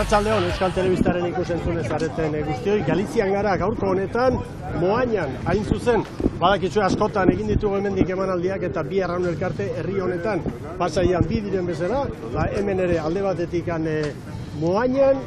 Arratsaldeon, Euskal Telebistaren ikusentzule zareten guztioi, Galizian gara gaurko honetan, Moañan, hain zuzen, badakitzu askotan egin ditugu hemendik emanaldiak eta bi arraun elkarte herri honetan, Pasaian bi diren bezala, hemen ere alde batetik Moañan,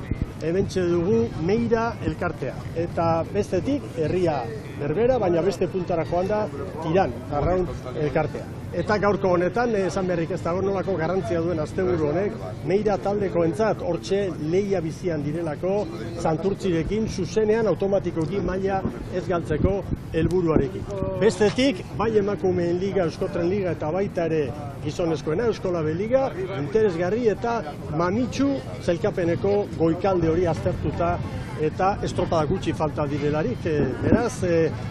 hementxe dugu Meira elkartea. Eta bestetik, herria berbera, baina beste puntara joan da Tiran, arraun elkartea. Eta gaurko honetan, esan berrik ez dago nolako garrantzia duen asteburu honek, Meira taldekoentzat hortxe lehia bizian direlako, santurtzirekin, zuzenean automatikoki maila ez galtzeko helburuarekin. Bestetik, bai emakumeen liga, Euskotren liga eta baita ere gizonezkoena, Euskolabel liga, interesgarri eta mamitsu zelkapeneko goikalde hori aztertuta eta estropada gutxi falta direlarik, beraz,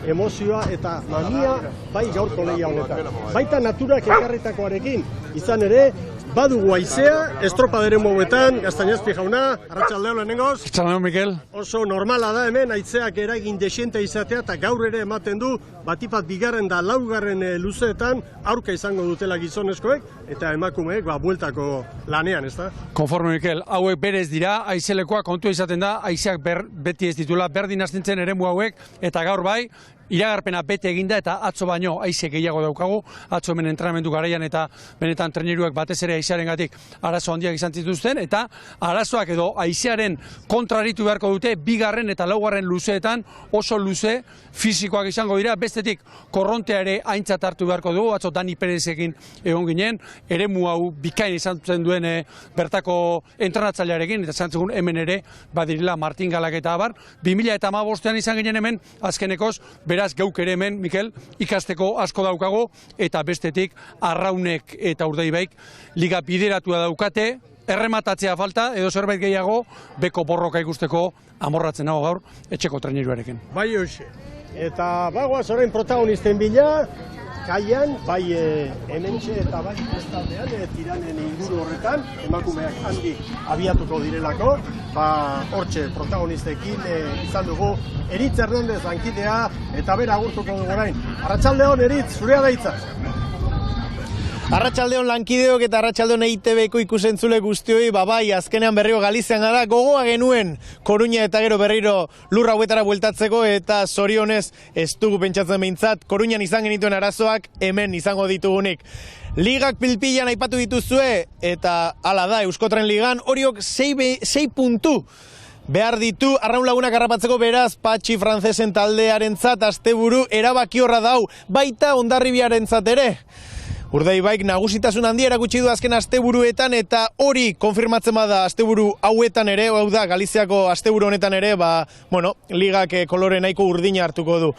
emozioa eta mamia bai gaurko lehia honetan. Baita naturak ekarritakoarekin, izan ere, badugu haizea, estropaderen momentan, Gaztañazpi jauna, arratsaldeon lehenengoz. Arratsaldeon, Mikel. Oso normala da hemen, haizeak eragin desiente izatea eta gaur ere ematen du, batipat bigarren da laugarren luzeetan, aurka izango dutela gizonezkoek, eta emakumeek bueltako lanean, ez da? Konforme, Mikel, hauek berez dira, haizelekoa kontua izaten da, haizeak beti ez ditula, berdin astintzen eremu hauek, eta gaur bai, iragarpena bete eginda eta atzo baino haize gehiago daukagu, atzo hemen entrenamendu garaian eta benetan treneruek batez ere haizearengatik arazo handiak izan zituzten, eta arazoak edo haizearen kontraritu beharko dute bigarren eta laugarren luzeetan oso luze fisikoak izango dira, bestetik korrontea ere aintzat hartu beharko dugu, atzo Dani Perezekin egon ginen, eremu hau bikain izan zen duen bertako entrenatzailearekin, eta zantzugun hemen ere badirila Martin Galak eta abar, 2015an izan ginen hemen, azkenekoz, beraz geuk ere hemen, Mikel, ikasteko asko daukago, eta bestetik Arraunek eta Urdaibaik liga bideratua daukate, errematatzea falta, edo zerbait gehiago, beko borroka ikusteko amorratzen nago gaur, etxeko traineruarekin. Bai hoxe, eta bagoaz orain protagonisten bila, kaian, bai hementxe eta bai bestaldean, Tiranen inguru horretan, emakumeak handik abiatuko direlako, hortxe protagonistekin izan dugu Eritz Hernandez lankidea eta bera agurtuko dugu orain. Arratsaldeon Eritz, zurea da hitza. Arratsaldeon lankideok eta arratsaldeon EITB-ko ikusentzule guztioi, bai, azkenean berriro Galizian gara, gogoa genuen Koruña eta gero berriro lur hauetara bueltatzeko eta zorionez ez dugu pentsatzen behintzat, Koruñan izan genituen arazoak hemen izango ditugunik. Ligak pilpilan aipatu dituzue eta hala da, Euskotren ligan horiok 6 puntu behar ditu arraun lagunak harrapatzeko, beraz Patxi Francesen taldearentzat asteburu erabaki horra dau, baita Hondarribiarentzat ere. Urdaibaik nagusitasun handi erakutsi du azken asteburuetan eta hori konfirmatzen bada asteburu hauetan ere, hau da Galiziako asteburu honetan ere, ligak kolore nahiko urdina hartuko du.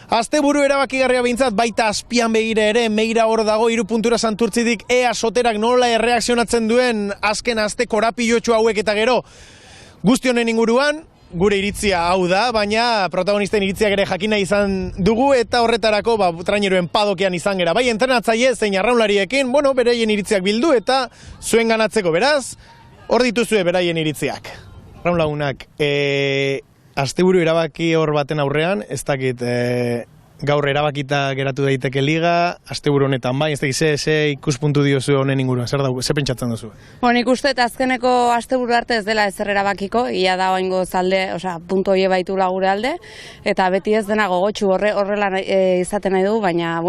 Asteburu erabakigarria behintzat, baita azpian begire ere, Meira hor dago 3 puntura Santurtzitik, ea Soterak nola erreakzionatzen duen azken aste korapilotxu hauek eta gero. Guzti honen inguruan, gure iritzia hau da, baina protagonisten iritziak ere jakina izan dugu eta horretarako traineruen padokean izan gera. Bai entrenatzaile zein arraunlariekin, beraien iritziak bildu eta zuen ganatzeko, beraz, hor dituzue beraien iritziak. Arraunlagunak, asteburu erabaki hor baten aurrean, ez dakit gaur erabakita geratu daiteke liga, asteburu honetan bai, ez dakit ze ikuspuntu diozu honen inguruan, ze pentsatzen duzu? Nik uste eta azkeneko asteburu arte ez dela ezer erabakiko, ia da oaingo zalde, puntu hori baitula gure alde, eta beti ez dena gogotxu horrela izaten nahi dugu, baina,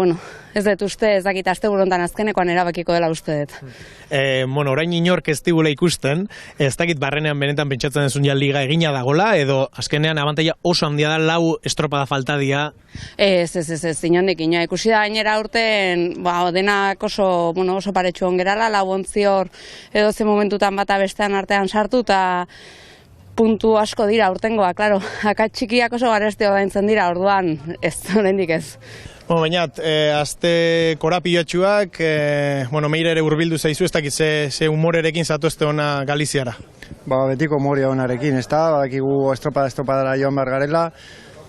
ez dut uste ez dakit asteburu honetan azkenekoan erabakiko dela uste dut. Orain inork ez digula ikusten, ez dakit barrenean benetan pentsatzen duzun ja liga egina dagola, edo azkenean abantaila oso handia da 4 estropada falta dia. Ez, inondik inoa. Ikusi da gainera urten, denak oso paretsu ongerala, 4 ontzior edo ze momentutan bata bestean artean sartu, eta puntu asko dira urtengoa, klaro. Akatxikiak oso garestio daintzen dira, orduan ez, oraindik ez. Bainat, azte korapilotxuak, Meira ere hurbildu zaizu, ez dakit ze humorerekin zatozte ona Galiziara. Betiko humorea onarekin, ez da, badakigu estropadara joan behar garela,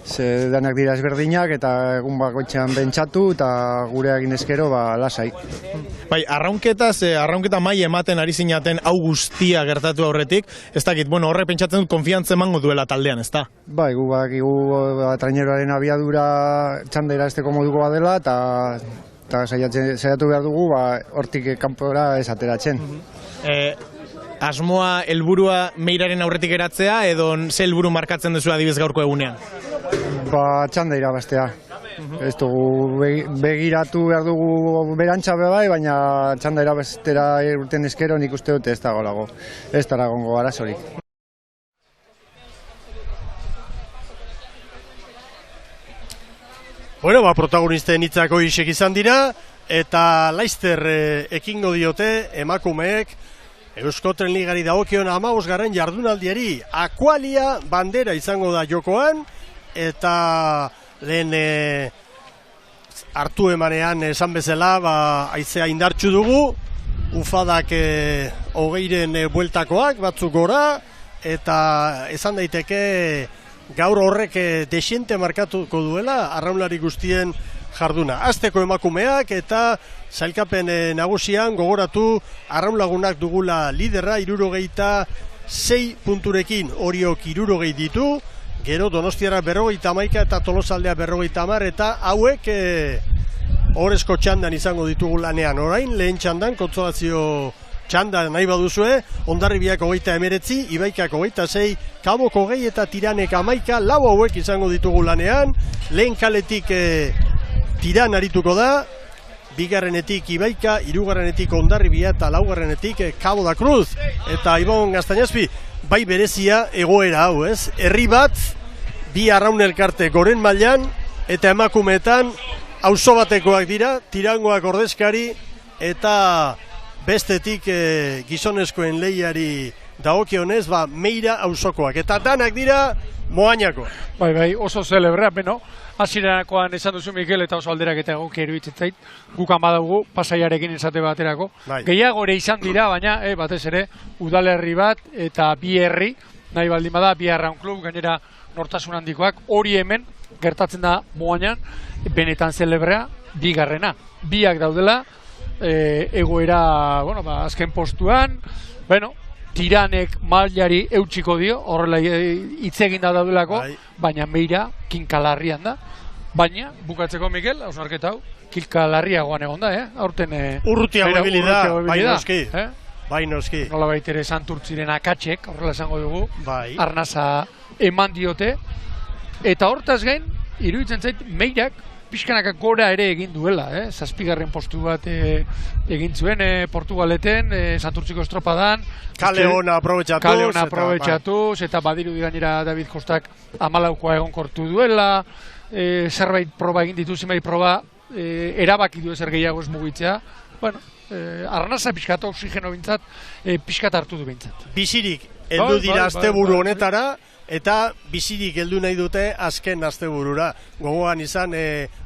ze danak dira ezberdinak eta egun bakoitzean bentsatu eta gureak inezkero lasai. Bai, arraunketa mai ematen ari zinaten hau guztia gertatu aurretik, ez dakit, horre pentsatzen dut konfiantza emango duela taldean, ez da? Bai, gu bakigu traineroaren abiadura txanda irazteko moduko badela eta saiatu behar dugu hortik kanpora ez ateratzen. asmoa, helburua Meiraren aurretik eratzea, edo ze helburu markatzen duzu adibidez gaurko egunean? Ba, txanda irabaztea. Ez dugu begiratu behar dugu berantza bai, baina txanda irabaztera urten eskero nik uste dute ez dago ez daragongo arazorik. Bueno, protagonisten hitzak horiek izan dira, eta laizter ekingo diote emakumeek Euskotren Ligari dagokion 15. jardunaldiari Aqualia bandera izango da jokoan, eta lehen hartu emanean esan bezala haizea indartsu dugu, ufadak 20 bueltakoak batzuk gora, eta esan daiteke gaur horrek desiente markatuko duela arraunlari guztien jarduna. Azteko emakumeak eta sailkapen nagusian gogoratu arraunlagunak dugula liderra 66 punturekin, Oriok 60 ditu, gero Donostiara 51 eta Tolosaldea 50, eta hauek orezko txandan izango ditugu lanean. Orain lehen txandan kontsolazio txanda nahi baduzue, Hondarribiak 29, Ibaikak 26, Kabok 20 eta Tiranek 11, lau hauek izango ditugu lanean. Lehen kaletik Tiran arituko da, bigarrenetik Ibaika, hirugarrenetik Hondarribia eta laugarrenetik Cabo da Cruz. Eta Ibon Gaztañazpi, bai berezia egoera hau, ez? Herri bat, bi arraun elkarte goren mailan eta emakumeetan auzo batekoak dira, Tirangoak ordezkari eta bestetik gizonezkoen lehiari dagokionez, Meira auzokoak. Eta danak dira Moañako. Bai, oso celebrea, beno. Hasieranakoan esan duzu Mikel eta oso alderak eta egokia iruditzen zait, gukan badugu pasaiarekin esate baterako. Gehiago ere izan dira, baina batez ere udalerri bat eta bi herri, nahi baldin bada, bi arraun klub, gainera nortasun handikoak, hori hemen gertatzen da Moañan, benetan celebrea, bigarrena. Biak daudela, egoera, azken postuan, Tiranek mailari eutxiko dio, horrela hitz eginda daudelako, baina Meira kinkalarrian da. Baina, bukatzeko Mikel, hausnarketa hau, kinkalarriagoan egon da, aurten... Urrutiago ebili da, bai noski. Nola baitere Santurtziren akatsek, horrela esango dugu, arnasa eman diote. Eta hortaz gain, iruditzen zait, Meirak pixkanaka gora ere egin duela, zazpigarren postu bat egin zuen Portugaleten, Santurtziko estropadan. Kale hona aprobetxatuz, eta badiru gainera David Kostak 14koa egonkortu duela, zerbait proba egin ditu, zenbait proba erabaki du ezer gehiago ez mugitzea. Arnasa pixkat oxigeno bintzat, pixkat hartu du bintzat. Bizirik, heldu dira asteburu honetara, eta bizirik heldu nahi dute azken asteburura. Gogoan izan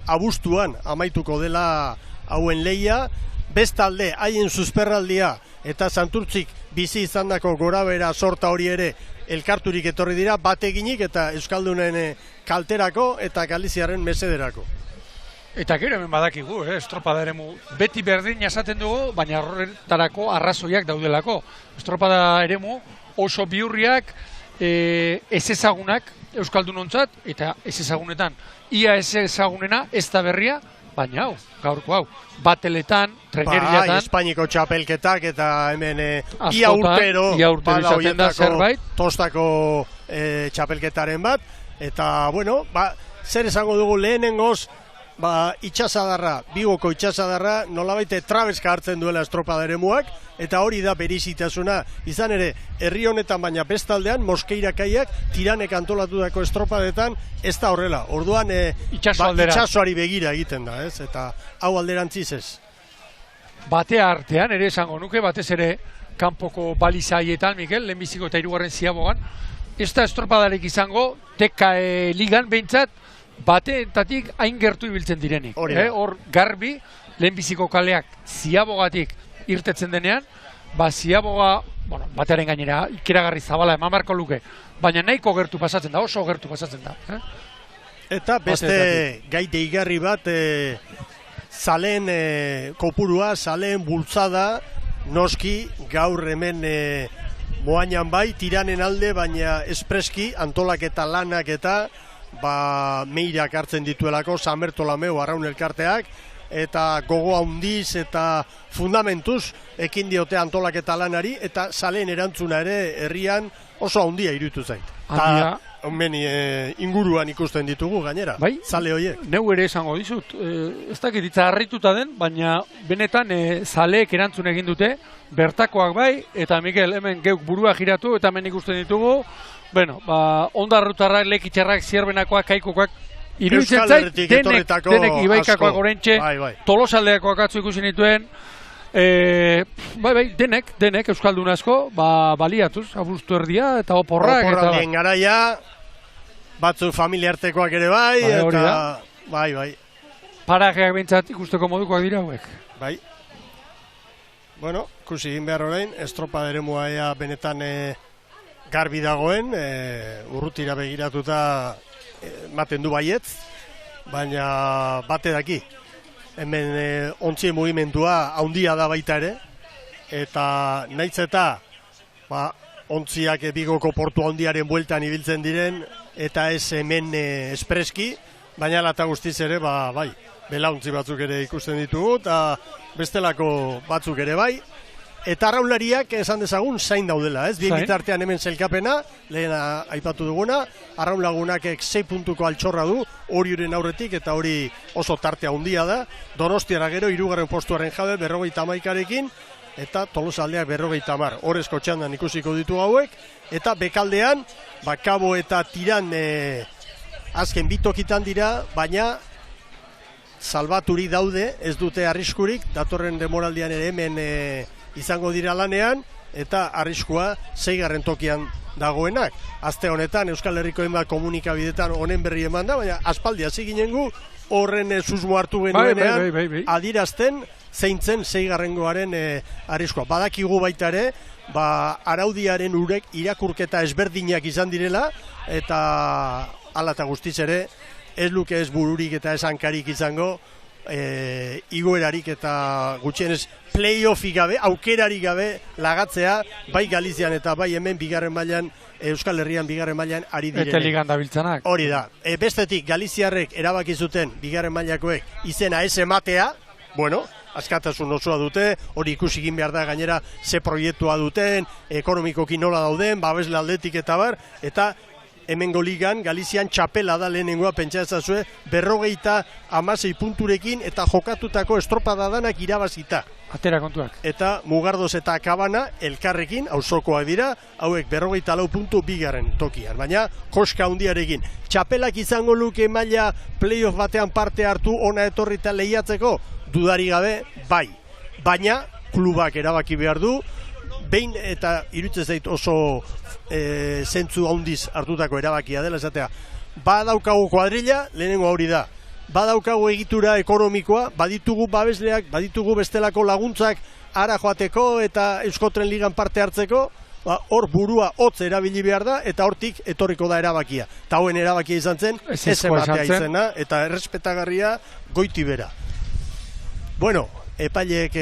abuztuan amaituko dela hauen lehia, bestalde haien susperraldia eta Santurtzik bizi izandako gorabera sorta hori ere elkarturik etorri dira, bateginik eta Euskaldunen kalterako eta Galiziaren mesederako. Eta gero hemen badakigu, estropada eremu beti berdin esaten dugu, baina horretarako arrazoiak daudelako. Estropada eremu oso bihurriak, ez ezagunak Euskaldunontzat, eta ez ezagunetan ia ez ezagunena ez da berria, baina gaurko hau, bateletan, trenerietan... Espainiko txapelketak eta hemen ia urtero bada horietako tostako txapelketaren bat, eta zer esango dugu lehenengoz, itxasadarra, Bigoko itxasadarra nolabait trabeska hartzen duela estropada eremuak, eta hori da berezitasuna. Izan ere, herri honetan baina bestaldean, Moskeirakaiak Tiranek antolatutako estropadetan ez da horrela. Orduan itxasoari begira egiten da, ez? Eta hau alderantziz ez. Batea artean, ere esango nuke, batez ere kanpoko balizaietan, Mikel, lehenbiziko eta hirugarren ziabogan, ez da estropadarek izango, teka ligan behintzat, bateetatik hain gertu ibiltzen direnik. Hor garbi, lehenbiziko kaleak ziabogatik irtetzen denean, ziaboga, batearen gainera, ikeragarri zabala eman beharko luke, baina nahiko gertu pasatzen da, oso gertu pasatzen da. Eta beste gai deigarri bat, zaleen kopurua, zaleen bultzada, noski gaur hemen Moañan bai, Tiranen alde, baina espreski, antolaketa lanak eta Meirak hartzen dituelako, San Bertolameu arraun elkarteak, eta gogo handiz eta fundamentuz ekin diote antolaketa lanari, eta zaleen erantzuna ere herrian oso handia iruditu zait. Handia. Hemen inguruan ikusten ditugu gainera, Bai, zale horiek. Neu ere esango dizut, ez dakit hitza harrituta den, baina benetan zaleek erantzun egin dute, bertakoak bai, eta Mikel, hemen geuk burua giratu, eta hemen ikusten ditugu, bueno, ondarrutarrak, lekitxarrak, zierbenakoak, kaikokoak, iruditzen Euskal zait, Herritik denek etorritako ibaikakoak asko. orentxe, Bai. tolosaldeakoak atzu ikusi nituen, bai, denek Euskaldun asko, baliatuz, abuztu erdia, eta oporrak, eta Oporraldien garaia, batzuk familiartekoak ere bai, Bai, hori eta da. bai. parajeak behintzat ikusteko modukoak dira hauek. Bai. Bueno, ikusi egin behar orain, estropa eremua ea benetan garbi dagoen, urrutira begiratuta ematen du baietz, baina bate daki. Hemen ontzien mugimendua handia da baita ere, eta nahiz eta ontziak Bigoko portu handiaren bueltan ibiltzen diren, eta ez hemen espreski, baina lata guztiz ere, bai, belauntzi batzuk ere ikusten ditugu, eta bestelako batzuk ere bai, eta arraunlariak esan dezagun zain daudela, ez? Bien bitartean hemen zelkapena, lehen aipatu duguna, arraun lagunak 6 puntuko altxorra du, Oriuren aurretik, eta hori oso tarte handia da, Donostiara gero, 3. postuaren jabe, 51 eta Tolosaldeak 50. Horrezko txandan ikusiko ditu hauek, eta bekaldean, Kabo eta Tiran azken bitokitan dira, baina salbaturi daude, ez dute arriskurik, datorren demoraldian ere hemen izango dira lanean, eta arriskua 6. tokian dagoenak. Aste honetan Euskal Herriko hainbat komunikabidetan honen berri eman da, baina aspaldi hasi ginen gu horren susmo hartu genuenean bai. Adirazten zeintzen 6. arriskua. Badakigu baita ere, araudiaren irakurketa ezberdinak izan direla, eta hala eta guztiz ere, ez luke ez bururik eta ez hankarik izango, igoerarik eta gutxienez play-offik gabe, aukerarik gabe lagatzea, bai Galizian eta bai hemen bigarren mailan, Euskal Herrian bigarren mailan ari direnek. Eta ligan dabiltzanak. Hori da. Bestetik, Galiziarrek erabaki zuten bigarren mailakoek izena ez ematea, bueno, askatasun osoa dute, hori ikusi egin behar da gainera ze proiektua duten, ekonomikoki nola dauden, babesle aldetik eta bar, eta hemengo ligan, Galizian txapela da lehenengoa pentsa ezazue, 56 punturekin eta jokatutako estropada danak irabazita. Atera kontuak. Eta Mugardoz eta Kabana elkarrekin, auzokoak dira, hauek 54 puntu bigarren tokian. Baina, koska handiarekin. Txapelak izango luke maila playoff batean parte hartu ona etorrita lehiatzeko, dudari gabe, bai. Baina, klubak erabaki behar du, behin eta iruditzen zait oso zentzu handiz hartutako erabakia dela, esatea, badaukagu kuadrilla, lehenengo hori da, badaukagu egitura ekonomikoa, baditugu babesleak, baditugu bestelako laguntzak ara joateko eta Euskotren Ligan parte hartzeko, hor burua hotz erabili behar da, eta hortik etorriko da erabakia. Eta hauen erabakia izan zen, ez ematea izena, eta errespetagarria goiti bera. Bueno, epaileek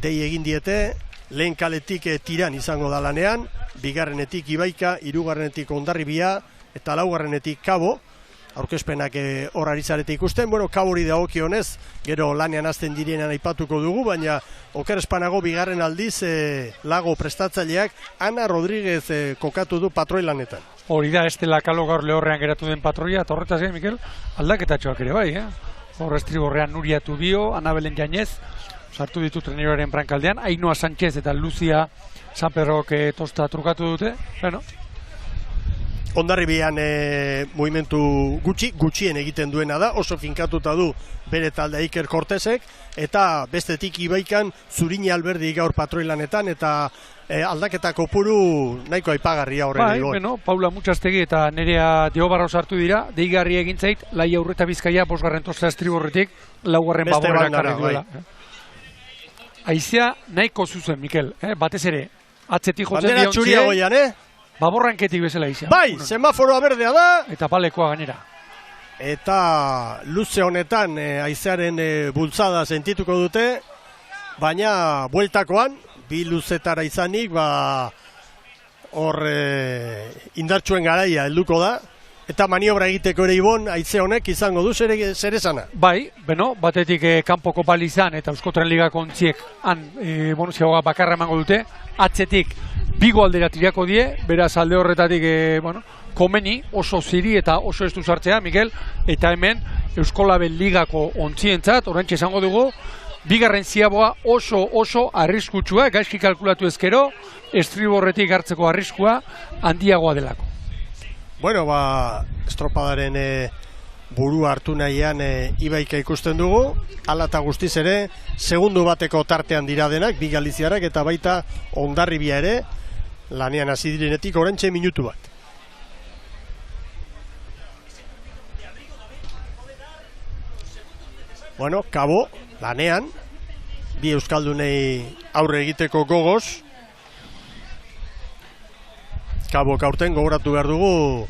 dei egin diete, lehen kaletik Tiran izango da lanean, bigarrenetik Ibaika, 3. Hondarribia, eta 4. Kabo, aurkezpenak hor ari zarete ikusten, bueno, Kabori dagokionez, gero lanean hasten direnean aipatuko dugu, baina oker espanago bigarren aldiz Lago prestatzaileak Ana Rodríguez kokatu du patroi lanetan. Hori da, Estela Kalo gaur lehorrean geratu den patroia, eta horretaz gain, Mikel, aldaketatxoak ere bai, hor estriborrean Nuria Tubio, Ana Belen Jainez, sartu ditu treneroaren brankaldean, Ainhoa Sánchez eta Lucia Sanperrok tosta trukatu dute, bueno. Hondarribian mugimendu gutxien egiten duena da, oso finkatuta du bere talde Iker Cortesek, eta bestetik Ibaikan Zurini Alberdi gaur patroilanetan, eta aldaketa kopuru nahiko aipagarria horren egon. Bueno, Paula Mutxastegi eta Nerea Deobarro sartu dira, deigarri egin zait, Laia Urreta Bizkaia, 5. tosta estriborretik, 4. baborera karri duela. Aizea nahiko zuzen, Mikel, batez ere, atzetik jotzen bandera txuria goian, baborranketik bezala izan. Bai, semaforoa berdea da. Eta palekoa gainera. Eta luze honetan haizearen bultzada sentituko dute, baina bueltakoan, bi luzetara izanik, hor indartsuen garaia helduko da, Eta maniobra egiteko ere Ibon, haize honek izango du zer esana. Bai, batetik kanpoko balizan eta Euskotren Ligako ontziek han ziagoa bakarra emango dute, atzetik bigo aldera tirako die, beraz alde horretatik komeni oso ziri eta oso estu sartzea, Mikel, eta hemen Euskolabel Ligako ontzientzat, oraintxe esango dugu, bigarren ziaboa oso arriskutsua, gaizki kalkulatu ezkero, estriborretik hartzeko arriskua handiagoa delako. Bueno, estropadaren burua hartu nahian Ibaika ikusten dugu, hala eta guztiz ere, segundu bateko tartean dira denak, bi galiziarak eta baita Hondarribia ere, lanean hasi direnetik oraintxe minutu bat. Bueno, Kabo, lanean, bi euskaldunei aurre egiteko gogoz, Kabok aurten gogoratu behar dugu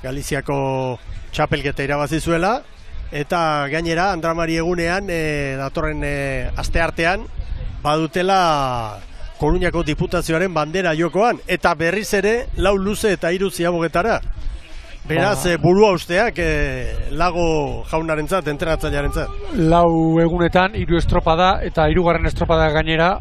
Galiziako txapelketa irabazi zuela, eta gainera Andramari egunean datorren asteartean badutela Koruñako Diputazioaren bandera jokoan, eta berriz ere 4 luze eta 3 ziabogetara. Beraz, burua usteak Lago jaunarentzat, entrenatzailearentzat. 4 egunetan 3 estropada eta 3. estropada gainera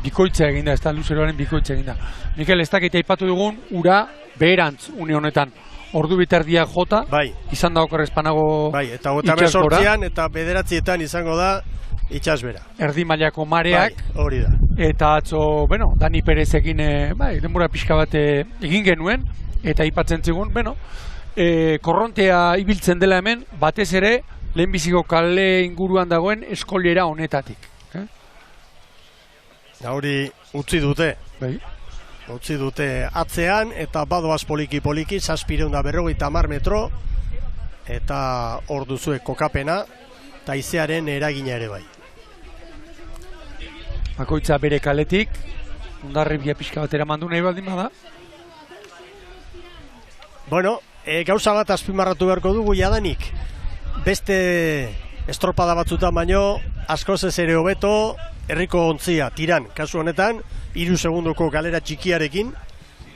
bikoitza eginda, ez da luzeroaren bikoitza eginda. Mikel, ez dakit aipatu dugun, ura beherantz une honetan. Ordu biterdia jota, izan da okorrezpanago eta 18an eta 9etan izango da itxasbera. Erdi mailako mareak, hori da. Eta atzo, Dani Perezekin denbora pixka bat egin genuen, eta aipatzen zigun, korrontea ibiltzen dela hemen, batez ere, lehenbiziko kale inguruan dagoen eskolera honetatik. Hori utzi dute. Utzi dute atzean, eta badoaz poliki, 750 metro, eta hor duzue kokapena, eta izearen eragina ere bai. Bakoitza bere kaletik, Hondarribia pixka batera mandu nahi baldin bada. Bueno, gauza bat azpimarratu beharko dugu jadanik. Beste estropada batzutan baino, askoz ez ere hobeto, herriko ontzia, tiran, kasu honetan, 3 segundoko galera txikiarekin,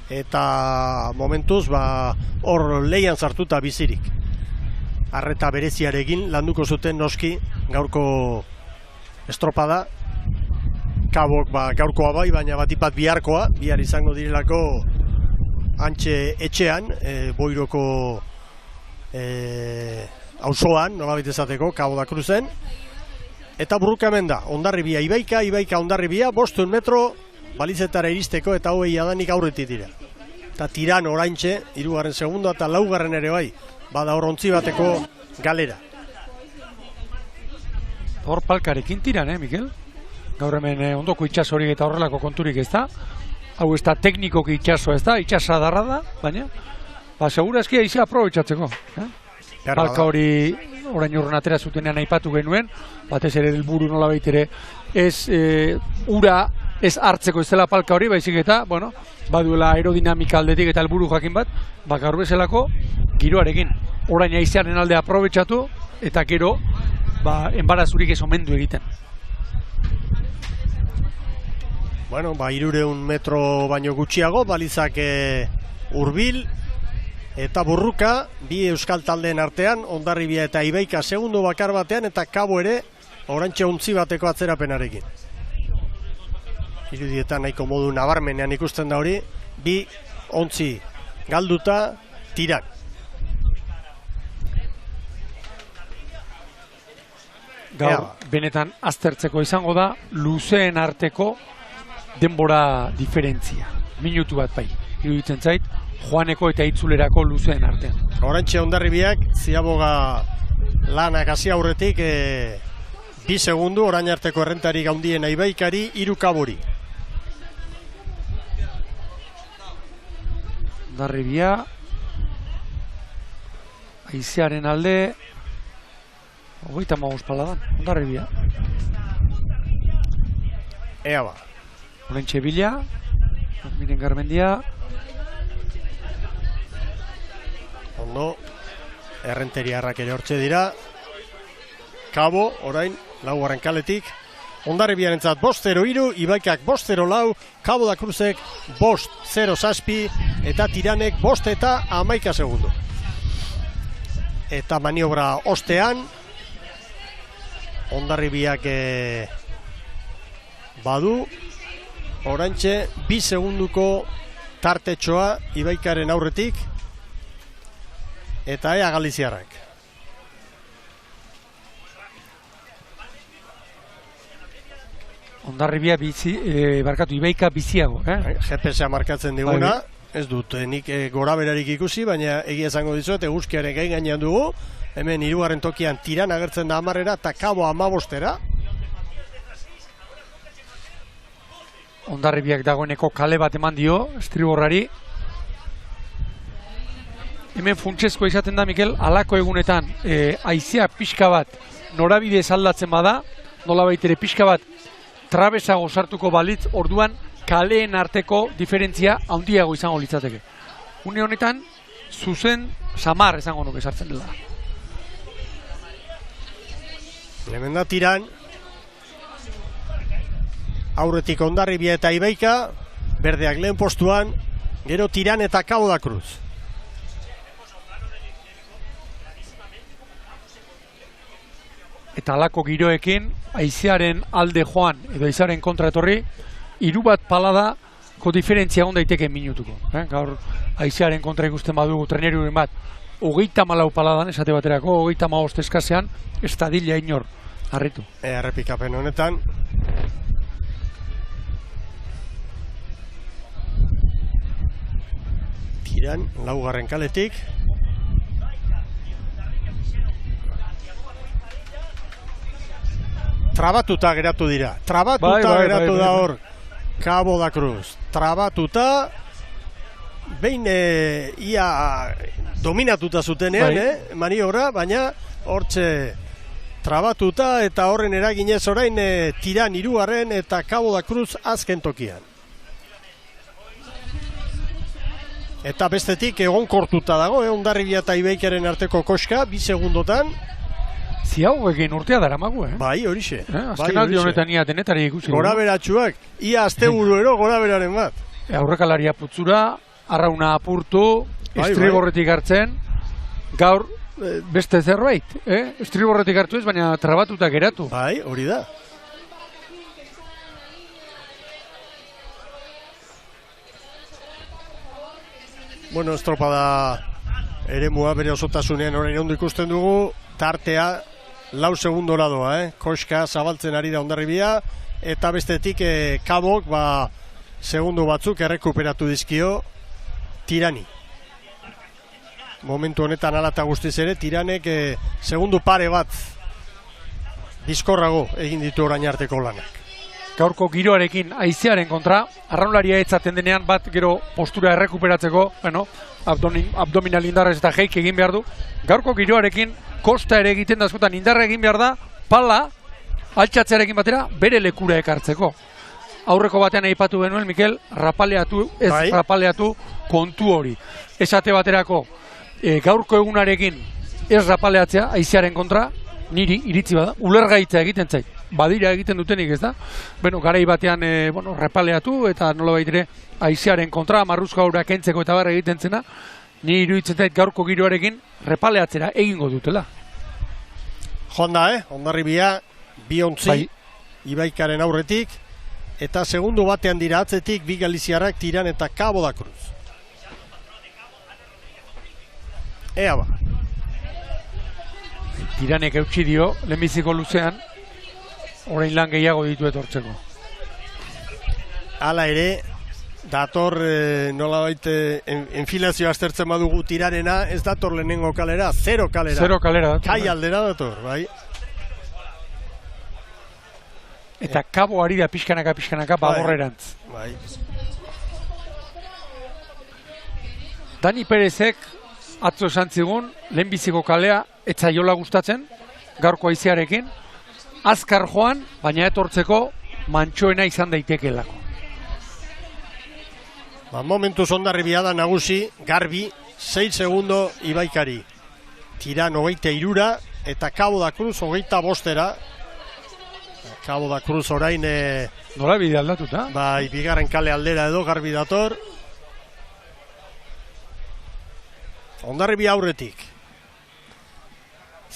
eta momentuz, hor leian sartuta bizirik. Arreta bereziarekin landuko zuten noski gaurko estropada, Kabok gaurkoa bai, baina batipat biharkoa, bihar izango direlako antxe etxean, Boiroko auzoan, nolabait esateko, Cabo da Cruzen, eta burrukamen da, Hondarribia Ibaika, Ibaika Hondarribia, 500 metro balizetara iristeko, eta hogei adanik aurretik dira. Eta tiran oraintxe, 3. segunda eta 4. ere bai, bada hor ontzi bateko galera. Hor palkarekin tiran, Mikel? Gaur hemen ondoko itxasorik eta horrelako konturik ez da. Hau ez da teknikoki itxaso ez da, itxasa darra da, baina segurazki aizea aprobetxatzeko. Palka hori orain urren atera zutenean aipatu genuen, batez ere helburu nola baitere ez ura ez hartzeko ez dela palka hori, baizik eta, baduela aerodinamika aldetik eta helburu jakin bat, gaur bezalako giroarekin. Orain aizearen alde aprobetxatu eta gero enbarazurik ez omendu egiten. 300 metro baino gutxiago, balizak hurbil eta burruka, bi euskal taldeen artean, Hondarribia eta Ibaika segundo bakar batean, eta Kabo ere, orantxe ontzi bateko atzerapenarekin. Irudietan nahiko modu nabarmenean ikusten da hori, bi ontzi galduta tiran. Gaur, benetan aztertzeko izango da, luzeen arteko denbora diferentzia. Minutu bat bai, iruditzen zait, joaneko eta itzulerako luzeen artean. Orantxe Hondarribiak, ziaboga lanak hasi aurretik, 2 segundu, orain arteko errentarik handiena Ibaikari, 3 Kabori. Hondarribia, haizearen alde, 35 paladan, Hondarribia. Ea ba. Orentxe bila, Miren Garmendia. Ondo, errenteriarrak ere hortxe dira. Kabo, orain, 4. kaletik. Hondarribiarentzat 5-0-3, Ibaikak 5-0-4, Cabo da Cruzek 5-0-7, eta Tiranek 5 eta 11 segundo. eta maniobra ostean Hondarribiak badu oraintxe 2 segunduko tartetxoa Ibaikaren aurretik eta ea galiziarrak. Hondarribia Ibaika biziago, GPS-a markatzen diguna, ez dut nik gora berarik ikusi, baina egia esango dizuet eguzkiaren gain gainean dugu, hemen 3. tokian Tiran agertzen da 10era eta Kabo 15era. Hondarribiak dagoeneko kale bat eman dio estriborrari. Hemen funtsezkoa izaten da, Mikel, halako egunetan haizea pixka bat norabide aldatzen bada, nolabait ere pixka bat trabesago sartuko balitz, orduan kaleen arteko diferentzia handiago izango litzateke. Une honetan, zuzen samar izango nuke sartzen dela. Hemen da Tiran, aurretik Hondarribia eta Ibaika, berdeak lehen postuan, gero Tiran eta Cabo da Cruz. Eta halako giroekin, haizearen alde joan edo haizearen kontra etorri, 3 bat paladako diferentzia on daiteke minutuko. Gaur haizearen kontra ikusten badugu treneriuren bat 34 paladan esate baterako, 35 eskasean, ez da dila inor harritu. Errepikapen honetan Tiran, 4. kaletik. Trabatuta geratu dira. Trabatuta geratu da hor Cabo da Cruz. Trabatuta behin ia dominatuta zutenean, maniobra, baina hortxe trabatuta eta horren eraginez orain Tiran 3. eta Cabo da Cruz azken tokian. Eta bestetik egonkortuta dago, Hondarribia eta Ibaikaren arteko koska, 2 segundotan. Ziago egin urtea daramagu, Bai, horixe. Azken aldi honetan ia denetari ikusi. Gora beratxuak, ia asteburuero gora beraren bat. Aurrekalaria putzura, arrauna apurtu, estriborretik hartzen, gaur beste zerbait, estriborretik hartu ez, baina trabatuta geratu. Bai, hori da. Bueno, estropada eremua bere osotasunean orain ondo ikusten dugu, tartea 4 segundora doa, koska zabaltzen ari da Hondarribia, eta bestetik Kabok segundu batzuk errekuperatu dizkio Tirani. Momentu honetan alata guztiz ere, Tiranek segundu pare bat bizkorrago egin ditu orain arteko lanak. Gaurko giroarekin haizearen kontra, arraunlaria etzaten denean bat gero postura errekuperatzeko, abdominal indarrez eta jeik egin behar du. Gaurko giroarekin kosta ere egiten da askotan indarra egin behar da, pala altxatzearekin batera bere lekura ekartzeko. Aurreko batean aipatu benuen, Mikel, rapaleatu kontu hori. Esate baterako, gaurko egunarekin ez rapaleatzea haizearen kontra, niri iritzi bada, ulergaitza egiten zait. Badira egiten dutenik, ez da? Garai batean repaleatu eta nolabait ere haizearen kontra, marruzko aurra kentzeko eta barra egiten zena, ni iruditzen zait gaurko giroarekin repaleatzera egingo dutela. Hondarribia 2 ontzi Ibaikaren aurretik, eta segundu batean dira atzetik 2 galiziarrak Tiran eta Cabo da Cruz. Ea ba. Tiranek eutsi dio, lehenbiziko luzean, orain lan gehiago ditu etortzeko. Hala ere, dator nolabait enfilazioa aztertzen badugu Tiranena, ez dator lehenengo kalera, 0 kalera. 0 kalera. Kai aldera dator, bai. Eta Kabo ari da pixkanaka bagorrerantz. Bai. Dani Perezek atzo esan zigun, lehenbiziko kalea etzaiola gustatzen, gaurko haizearekin, azkar joan, baina etortzeko mantxoena izan daitekelako. Momentuz Hondarribia da nagusi, garbi, 6 segundo Ibaikari. Tiran 23 eta Cabo da Cruz 25era. Cabo da Cruz orain nola bide aldatuta? Bai, bigarren kale aldera edo garbi dator. Hondarribia aurretik.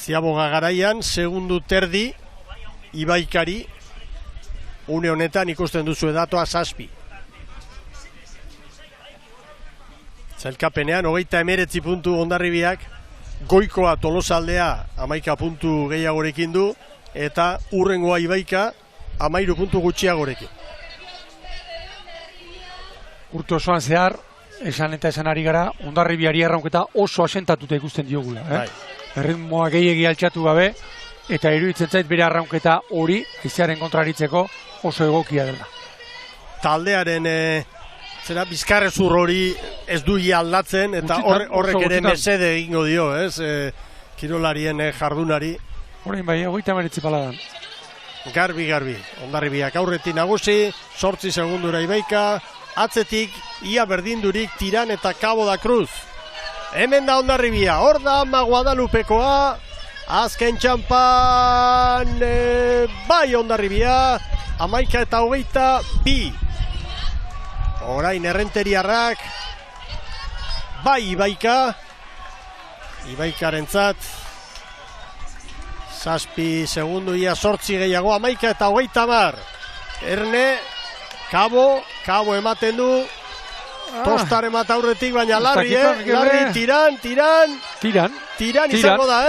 Ziaboga garaian, segundu terdi, Ibaikari, une honetan ikusten duzu datoa 7. Zailkapenean, 39 puntu Hondarribiak, goikoa Tolosaldea 11 puntu gehiagorekin du, eta urrengoa Ibaika 13 puntu gutxiagorekin. Urte osoan zehar, esan eta esan ari gara, Hondarribiari erraunketa oso asentatuta ikusten diogula. Erritmoa gehiegi altxatu gabe, eta iruditzen zait bere arraunketa hori, haizearen kontraritzeko oso egokia dela. Taldearen bizkarrezur hori ez du aldatzen, eta horrek ere mesede egingo dio, kirolarien jardunari. Horein bai, 39 paladan. Garbi, Hondarribiak aurretik nagusi, 8 segundura Ibaika, atzetik ia berdindurik Tiran eta Cabo da Cruz. Hemen da Hondarribia, hor da Guadalupekoa, azken txampan, bai Hondarribia, 11 eta 22. Orain Errenteriarrak, bai Ibaika, Ibaikarentzat, 7 segundu ia 8 gehiago, 11 eta 20. Erne, Cabo ematen du, Tostar emat aurretik, baina Larri, Tiran izango da,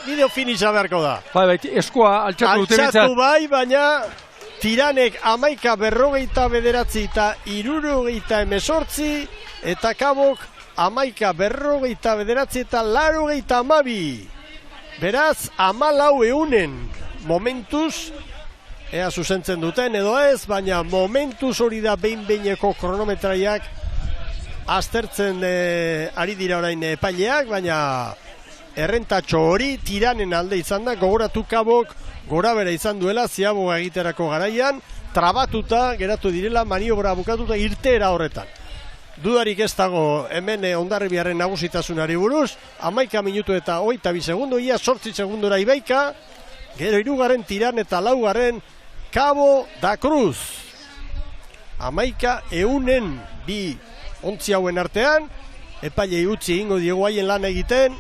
Bideo finisha beharko da. Bai, eskua altxatu dute bintzat. Altxatu bai, baina Tiranek 11:49 eta 68, eta Cabok 11:49 eta 82. Beraz, 14 eunen momentuz, ea zuzentzen duten edo ez, baina momentuz hori da behin-behineko kronometraiak aztertzen ari dira orain epaileak, baina errentatxo hori Tiranen alde izan da, gogoratu Cabok gora bera izan duela Ziaboga egiterako garaian, trabatuta geratu direla, maniobra bukatuta irteera horretan. Dudarik ez dago hemen Hondarribiaren nagusitasunari buruz, 11 minutu eta 22 segundu, ia 8 segundura Ibaika, gero 3. Tiran eta 4. Cabo da Cruz. 11 eunen bi ontzi hauen artean, epailei utzi ingo diego haien lan egiten,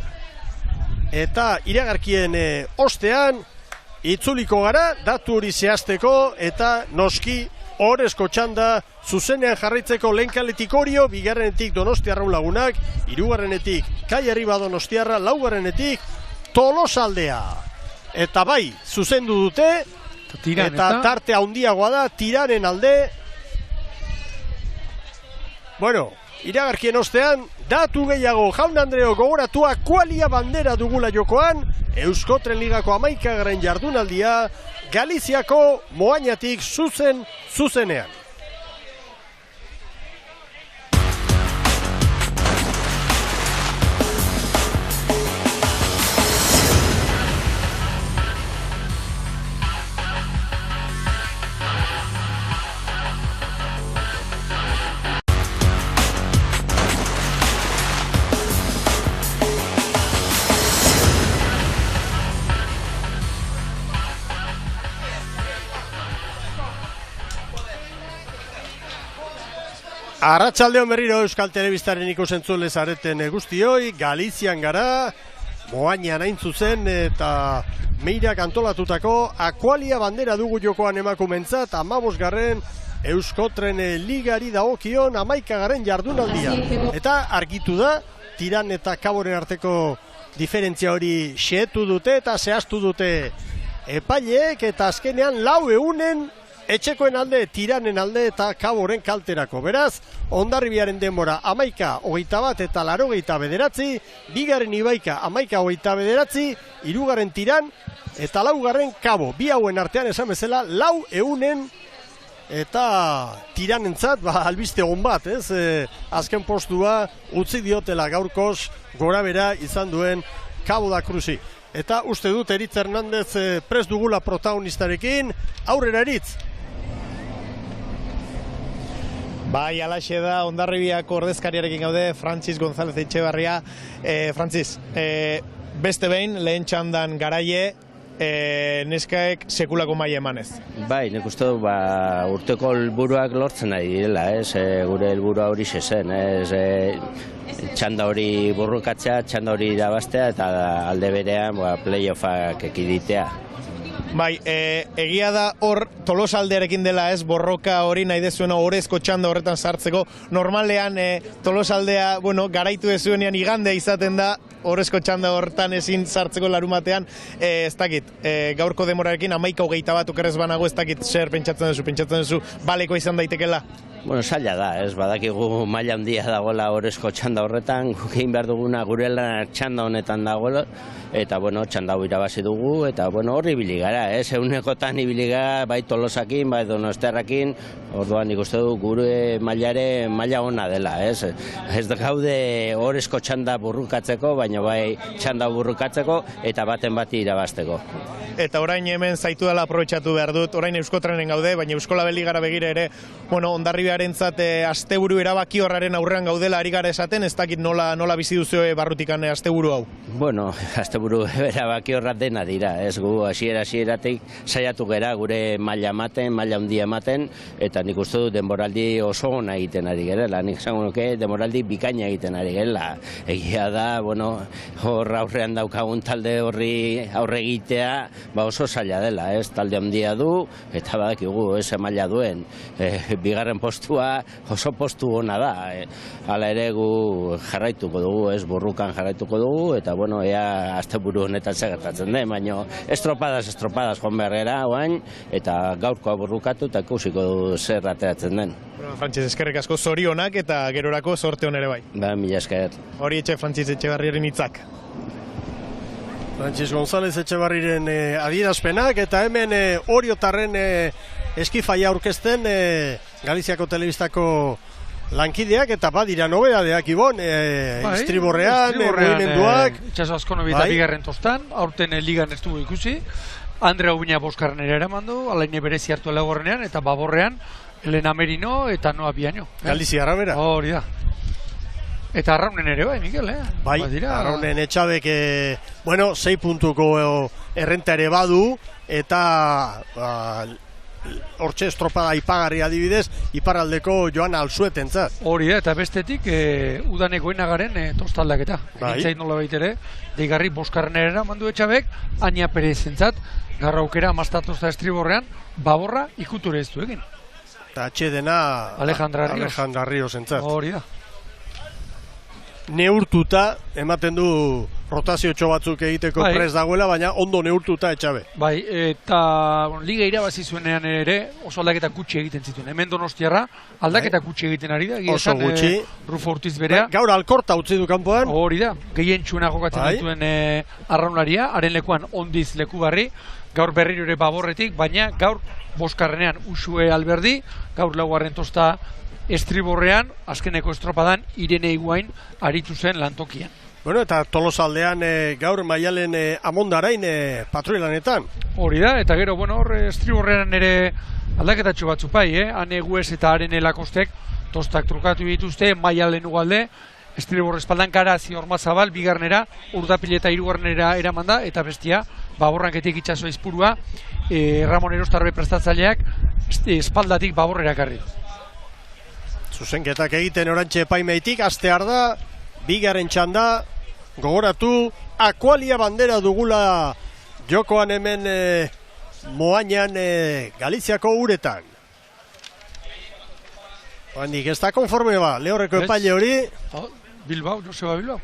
eta iragarkien ostean, itzuliko gara, datu hori zehazteko, eta noski horrezko txanda zuzenean jarraitzeko lehenkaletik Orio, 2. Donostiarra Lagunak, 3. Kai Arriba Donostiarra, 4. Tolosaldea. Eta bai, zuzendu dute, eta tarte handiagoa da, Tiranen alde. Bueno, iragarkien ostean, datu gehiago, Jaun Andreo gogoratua kualia bandera dugula jokoan, Euskotren Ligako 11. jardunaldia, Galiziako Moañatik zuzenean. Arratsaldeon berriro Euskal Telebistaren ikusentzule zareten guztioi, Galizian gara, Moañan hain zuzen eta Meirak antolatutako akualia bandera dugu jokoan emakumentzat, 15. Euskotren Ligari dagokion 11. jardunaldia. Eta argitu da, Tiran eta Caboren arteko diferentzia hori xehetu dute eta zehaztu dute epaileek, eta azkenean 4 eunen etxekoen alde, Tiranen alde eta Caboren kalterako. Beraz, Hondarribiaren denbora 11:21 eta 89, 2. Ibaika 11:29, 3. Tiran eta 4. Cabo. Bi hauen artean esan bezala 4 eunen eta Tiranentzat albiste egon bat, azken postua utzi diotela gaurkoz gorabera izan duen Cabo da Cruzi. Eta uste dut Eritz Hernandez prest dugula protagonistarekin, aurrera Eritz. Bai, alaxe da, Hondarribiako ordezkariarekin gaude, Francis González Etxebarria. Francis, beste behin, lehen txandan garaie, neskaek sekulako maila emanez. Bai, nik uste du urteko helburuak lortzen ari direla, gure helburua hori zen, txanda hori burrukatzea, txanda hori irabaztea eta alde berean playoffak ekiditea. Bai, egia da hor Tolosaldearekin dela borroka hori nahi dezuena orezko txanda horretan sartzeko. Normalean Tolosaldea, garaitu dezuenean igande izaten da, orezko txanda horretan ezin sartzeko larumatean, ez dakit, gaurko demorarekin 11:21 okerrez banago, ez dakit zer pentsatzen duzu, baleko izan daitekela? Zaila da, badakigu maila handia dagoela orezko txanda horretan, guk egin behar duguna gure lan txanda honetan dagoela, eta txanda hau irabazi dugu, eta horri ibili gara, eunekotan ibili gara, bai Tolosakin, bai Donostiarrakin, orduan nik uste du gure mailare maila ona dela, ez gaude orezko txanda burrukatzeko, baina bai txanda burrukatzeko, eta baten bati irabazteko. Eta orain hemen zaitu dela aprobetxatu behar dut, orain Euskotrenen gaude, baina Euskola Beligara begira ere, Hondarribiarentzat asteburu erabaki horraren aurrean gaudela ari gara esaten, ez dakit nola bizi duzu barrutikan asteburu hau? Asteburu erabaki horra dena dira, ez gu hasieratik saiatu gera gure maila ematen, maila handia ematen, eta nik uste du denboraldi oso ona egiten ari gerela, nik esango nuke denboraldi bikaina egiten ari gerela. Egia da, hor aurrean daukagun talde horri aurre egitea, oso zaila dela, talde handia du, eta badakigu, maila duen. Bigarren postua oso postu ona da. Hala ere gu jarraituko dugu, burrukan jarraituko dugu, eta ea asteburu honetan segertatzen den, baina estropadas joan behar gara oain, eta gaurkoa burrukatu eta ikusiko du zer ateratzen den. Frantziz, eskerrik asko zorionak eta gerorako sorte hon ere bai. Mila esker. Hori Frantziz Etxebarriaren hitzak. Frantziz González Etxebarriren adierazpenak, eta hemen Oriotarren eskifaia aurkezten Galiziako Telebistako lankideak, eta badira nobedadeak Ibon, estriborrean, mugimenduak. Itxaso Azkono bita bigarren tostan, aurten ligan ez dugu ikusi, Andrea Ubina boskarrenera eramandu, alaine berezi hartu elagorrenean, eta baborrean, Elena Merino eta Noa Biaino. Galizia arabera. Hori da. Eta Arraunen ere bai, Mikel, Bai, Arraunen Etxabek, 6 puntuko errenta ere badu, eta hortxe estropada ipagarri adibidez, iparraldeko Joana Alzuetentzat. Hori da, eta bestetik, udaneko enagaren tostaldaketa. Egintzait nola baitere, deigarri boskarrenera mandu Etxabek, Ania Perezentzat, garraukera amaztatosta estriborrean, baborra ikuture ez du egin. Eta atxedena Alejandra Ríos entzat. Hori da. Neurtuta, ematen du rotaziotxo batzuk egiteko prest dagoela, baina ondo neurtuta Etxabe. Bai, eta liga irabazi zuenean ere oso aldaketa kutsi egiten zituen. Hemen Donostiarra aldaketa kutsi egiten ari da. Oso gutxi. Rufo Ortiz berea. Gaur Alkorta utzi du kanpoan. Hori da, gehien txuna jokatzen dituen arraunaria, haren lekuan Ondiz Lekubarri, gaur berriro ere Baborretik, baina gaur boskarrenean Usue Alberdi, gaur laugarren tosta estriborrean, azkeneko estropadan Irene Iguain aritu zen lantokian. Bueno, eta Tolosaldean gaur Maialen Amondarain patroilanetan. Hori da, eta gero, hor estriborrean ere aldaketatxo batzu pai, Ane Guez eta Arene Lakostek tostak trukatu dituzte, Maialen ugalde, estribor espaldan Karazi Ormazabal, bigarnera, Urdapileta hirugarnera eramanda, eta bestia, Baborranketik itxaso izpurua, Ramon Erostarbe prestatzaileak espaldatik Baborrera karri. Zuzenketak egiten orantxe epaimeitik, astear da, bigarren txanda, gogoratu, Akualia bandera dugula jokoan hemen Moañan Galiziako uretan. Handik ez da konforme ba, lehorreko epaile hori. Bilbao, Joseba Bilbao.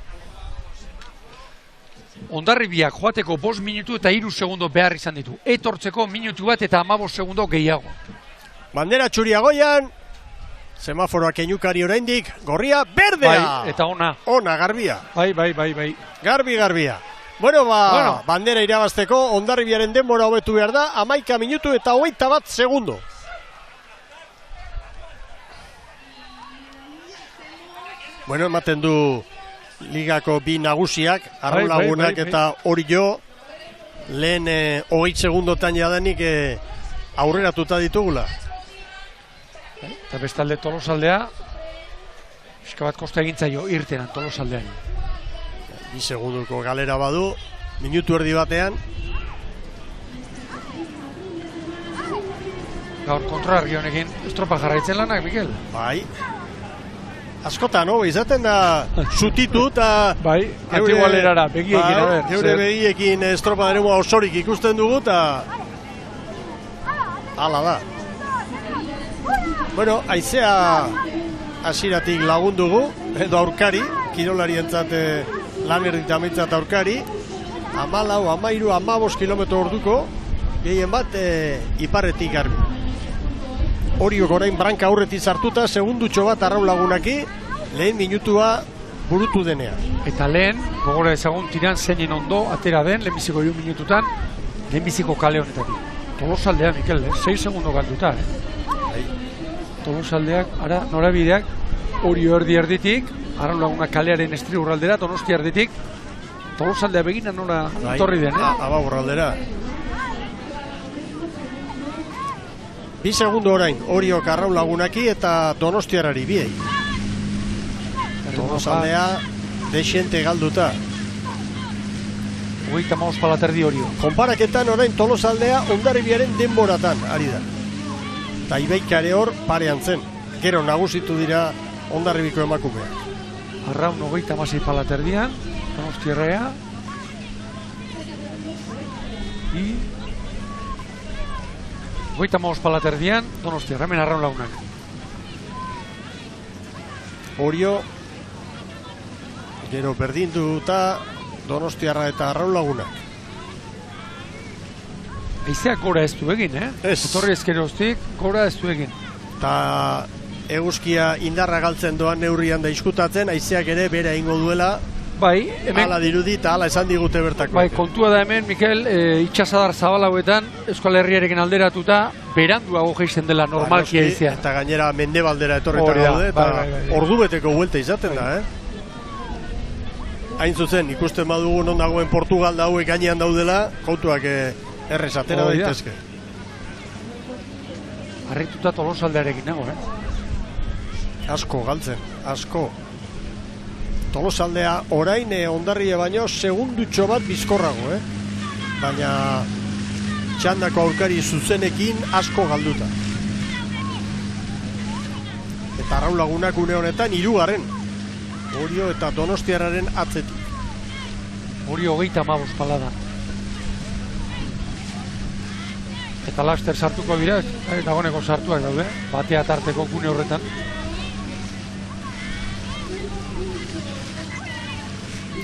Hondarribiak joateko 5 minutu eta 3 segundo behar izan ditu. Etortzeko minutu bat eta 15 segundo gehiago. Bandera txuria goian, semaforoak einukari oraindik, gorria berdea! Bai, eta ona. Ona, garbia. Bai. Garbia. Bueno, bandera irabazteko, Hondarribiaren denbora hobetu behar da, 11 minutu eta 21 segundo. Bueno, ematen du ligako bi nagusiak, Arrulagunak eta Orio, lehen 20 segundotan jadanik aurreratuta ditugula. Eta bestalde Tolosaldea, eskabat kosta egintzaio irtenan Tolosaldean. 2 segunduko galera badu, minutu erdi batean. Gaur kontrargi honekin estropa jarraitzen lanak, Mikel? Bai. Askotan, izaten da zutitu eta... Bai, antigualerara, begiekin, a ber. Geure begiekin estropa deremua osorik ikusten dugu eta... Hala da. Bueno, haizea hasieratik lagundugu, edo aurkari, kirolarientzat lan erditamentzat aurkari, 14, 13, 15 kilometro orduko, gehien bat iparretik garbi. Horiok orain branka aurretik sartuta, segundutxo bat Arraun Lagunaki, lehen minutua burutu denean. Eta lehen, gogora ezagun tiran zeinen ondo, atera den, lehenbiziko 1 minututan, lehenbiziko kale honetatik. Tolosaldea, Mikel, 6 segundo galduta, Tolosaldeak, ara, norabideak, Orio erditik, Arraun Laguna kalearen estriburraldera, Donostia erditik, Tolosaldea begina nola torri den, Ababurraldera. 2 segundo orain, Oriok Arraun Lagunaki eta Donostiarari biei. Tolosaldea desiente galduta. 35 palaterdi Orio. Konparaketan orain Tolosaldea Hondarribiaren denboratan ari da. Eta Ibeikare hor parean zen. Gero nagusitu dira Hondarribiko emakumeak. Arraun 36 palaterdian, Donostiarrea. I... 35 palaterdian, Donostiarra, hemen Arraun Lagunak. Orio, gero berdinduta Donostiarra eta Arraun Lagunak. Eizeak gora ez du egin, Ez. Etorri ezkeroztik, gora ez du egin. Eta eguzkia indarra galtzen doan neurrian da iskutatzen, haizeak ere bere egingo duela, Bai, hemen... hala dirudi eta hala esan digute bertako. Bai, kontua da hemen, Mikel, itxasadar zabal hauetan, Euskal Herriarekin alderatuta, beranduago geisten dela normalki aizea. Eta gainera mendebaldera etorreta gaude, eta ordubeteko buelta izaten da, Hain zuzen, ikusten badugu non dagoen Portugal da hauek gainean daudela, kontuak errezatera daitezke. Harrituta Tolosaldearekin nago, Asko galtzen, asko. Tolosaldea orain Hondarribia baino segundutxo bat bizkorrago, Baina txandako aurkari zuzenekin asko galduta. Eta Arraun Lagunak une honetan 3. Orio eta Donostiarraren atzetik. Orio 35 palada. Eta laster sartuko dira, dagoeneko sartuak daude, batea tarteko gune horretan.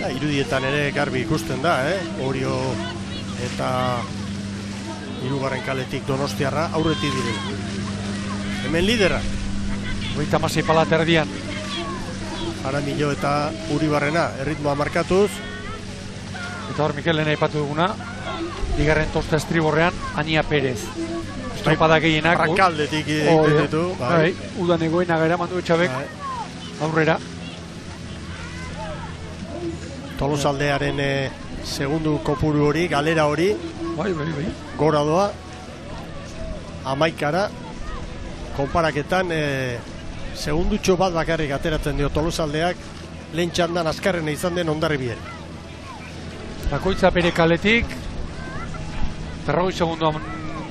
Irudietan ere garbi ikusten da, Orio eta 3. kaletik Donostiarra aurretik direla. Hemen lidera. 36 palaterdian. Jaramillo eta Uribarrena erritmoa markatuz. Eta hor Mikel lehen aipatu duguna, bigarren tosta estriborrean, Ania Perez. Estropada gehienak. Arrankaldetik egiten ditu. Udan egoena gara mandu etxabek aurrera. Tolosaldearen segundu kopuru hori, galera hori. Bai. Gora doa. 11 konparaketan segundutxo bat bakarrik ateratzen dio Tolosaldeak lehen txandan azkarrena izan den Hondarribian. Bakoitza bere kaletik 40 segunduan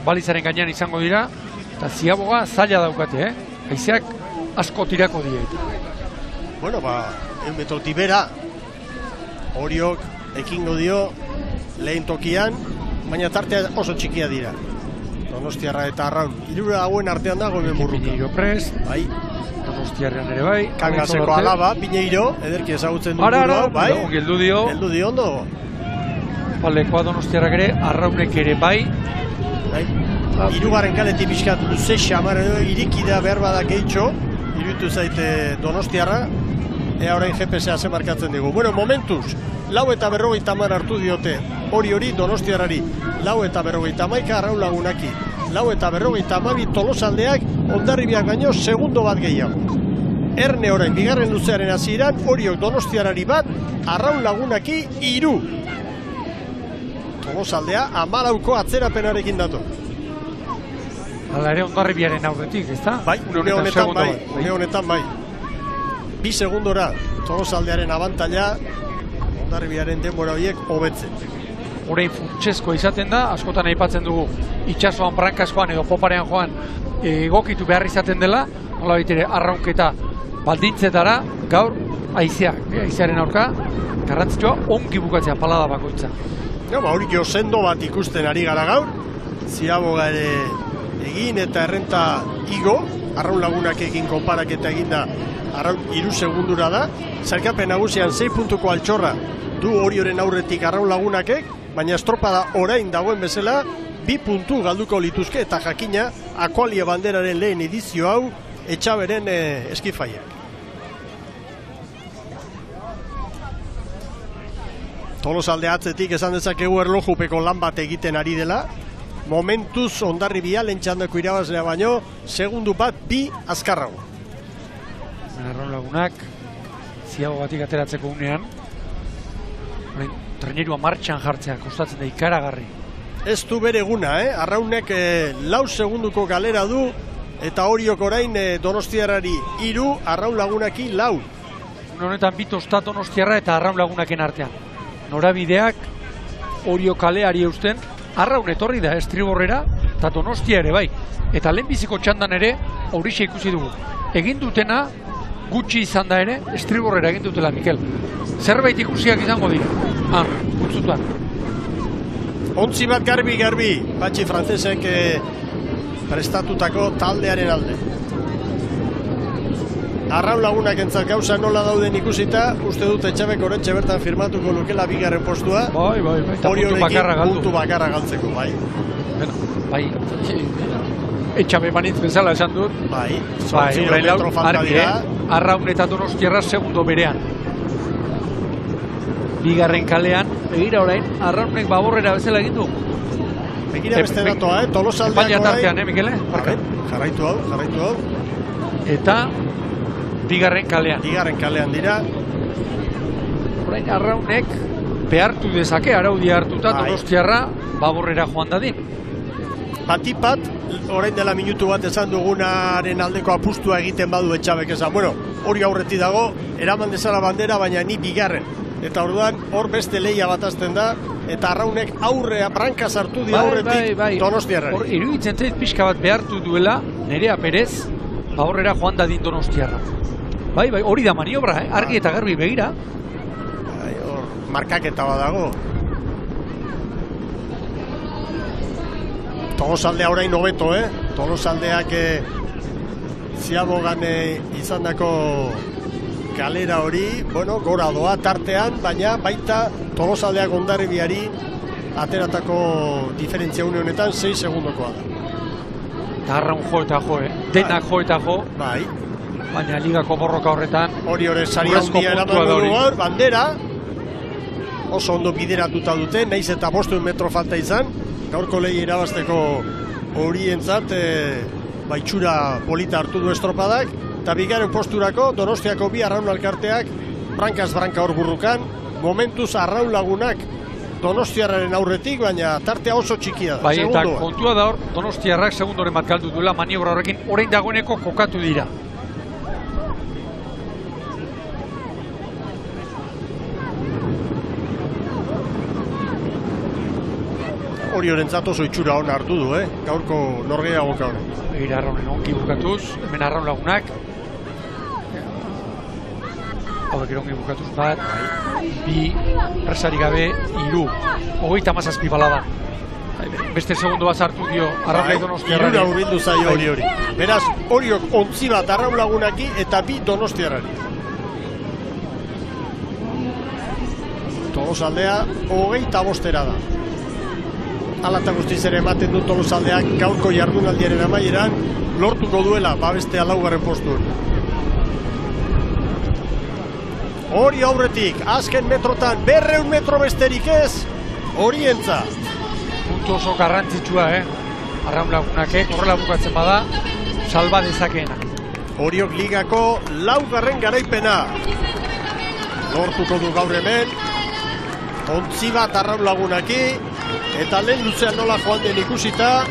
balizaren gainean izango dira eta ziaboga zaila daukate, Haizeak asko tirako diet. Bueno, 1 metrotik bera Oriok ekingo dio lehen tokian, baina tartea oso txikia dira. Donostiarra eta Arraun. 3 hauen artean dago hemen burruka. Piñeiro prest, Bai. Donostiarrean ere bai. Kangaseko alaba, Piñeiro, ederki ezagutzen du burua, bai. Geldu dio. Geldu dio ondo. Lekoa Donostiarrak ere, Arraunek ere bai. 3. kaletik pixkat luze xamar irikida behar badak eitxo, iruditu zaite Donostiarra, ea orain GPS-a ze markatzen dugu. Bueno, momentuz, 4:50 hartu diote hori Donostiarrari, 4:51 Arraun Lagunaki, 4:52 Tolosaldeak Hondarribiak baino segundo bat gehiago. Erne orain, bigarren luzearen hasieran, Oriok Donostiarrari bat, Arraun Lagunaki 3. Tolosaldea 14ko atzerapenarekin dator. Hala ere Hondarribiaren aurretik, ezta? Bai, une honetan bai. 2 segundora Tolosaldearen abantaila, Hondarribiaren denbora horiek hobetzen. Orain funtsezkoa izaten da, askotan aipatzen dugu itsasoan brankaskoan edo poparean joan egokitu behar izaten dela, nola baitere arraunketa baldintzetara, gaur haizearen aurka, garrantzitsua ongi bukatzea palada bakoitza. Ja, hori sendo bat ikusten ari gara gaur, Ziaboga ere egin eta errenta igo, arraun lagunak egin konparaketa eginda arraun 3 segundura da, zailkapen nagusian 6 puntuko altxorra du Orioren aurretik arraun lagunakek, baina estropada orain dagoen bezala 2 puntu galduko lituzke eta jakina Akualia banderaren lehen edizio hau Etxaberen eskifaiak. Tolosalde atzetik esan dezakegu erlojupeko lan bat egiten ari dela. Momentuz Hondarribia lehen txandako irabazlea baino, segundu bat 2 azkarrago. Arraun lagunak, Ziabogatik ateratzeko unean, trenerua martxan jartzea, kostatzen da ikaragarri. Ez du bere eguna, Arraunek 4 segunduko galera du, eta Oriok orain Donostiarrari 3, Arraun lagunaki 4. Honetan bitosta Donostiarra eta Arraun lagunaken artean. Norabideak Orio kaleari eusten, Arraun etorri da estriborrera, eta Donostia ere bai. Eta lehenbiziko txandan ere, horixe ikusi dugu. Egin dutena, gutxi izan da ere, estriborrera egin dutela, Mikel. Zerbait ikusiak izango dira. Gutzutuan. Ontzi bat garbi, Patxi frantzesek prestatutako taldearen alde. Arraun lagunak entzat gauza nola dauden ikusita, uste dut Etxabek orentxe bertan firmatuko lukela 2. postua. Bai, eta puntu bakarra galtzeko, bai. Bai, Etxabe banitz bezala esan dut. Bai, 8 metro falta dira. Arraun eta Donostiarra segundo berean. 2. kalean, begira orain, Arraunek baborrera bezala egin du. Begira beste datoa, Tolosaldeak orain. Baina tartean, Mikele? Jarraitu hau. Eta 2. kalean. 2. kalean dira. Orain Arraunek behartu dezake, araudia hartuta, Donostiarra baborrera joan dadin. Batipat, orain dela minutu bat esan dugunaren aldeko apustua egiten badu Etxabek esan. Bueno, hori aurretik dago, eraman dezala bandera, baina ni 2. Eta orduan, hor beste lehia bat azten da, eta Arraunek aurrea, branka sartu di aurretik Donostiarrari. Hor, iruditzen zait pixka bat behartu duela, Nerea Perez, baborrera joan dadin Donostiarra. Bai, hori da maniobra, argi eta garbi begira. Bai, hor, markaketa bat dago. Tolosaldea orain hobeto, Tolosaldeak Ziabogan izandako galera hori, bueno, gora doa tartean, baina baita Tolosaldeak Hondarribiari ateratako diferentzia une honetan 6 segundokoa da. Eta Arraun jo eta jo, denak jo eta jo. Bai. Baina ligako borroka horretan. Hori sari handia eraman dugu gaur, bandera. Oso ondo bideratuta dute, naiz eta 5 metro falta izan. Gaurko lehi irabazteko horientzat baitxura polita hartu du estropadak. Eta 2. posturako Donostiako 2 Arraun alkarteak brankaz branka hor burrukan. Momentuz Arraun lagunak Donostiarraren aurretik, baina tartea oso txikia da. Bai, eta kontua da hor, Donostiarrak segundoren bat galdu duela maniobra horrekin, orain dagoeneko kokatu dira. Oriorentzat oso itxura hona hartu du, gaurko norgehiagoka hori. Begira Arraunen ongi bukatuz, hemen Arraun lagunak. Hauek ere ongi bukatuz bat, 2, presari gabe, 3, 37 balada. Beste segundo bat sartu dio Arraun Donostiarrari. 3 urbildu zaio hori. Beraz, Oriok ontzi bat Arraun lagunaki eta 2 Donostiarrari. Tolosaldea 25 da. Alata guztiz ere ematen du Tolosaldeak gaurko jardunaldiaren amaieran lortuko duela babestea 4. postuen. Hori aurretik, azken metrotan 200 metro besterik ez, horientza. Puntu oso garrantzitsua, Arraun lagunakek horrela bukatzen bada, salba dezakeena. Oriok ligako 4. garaipena. Lortuko du gaur hemen, ontzi bat Arraun lagunaki, eta lehen luzean nola joan den ikusita,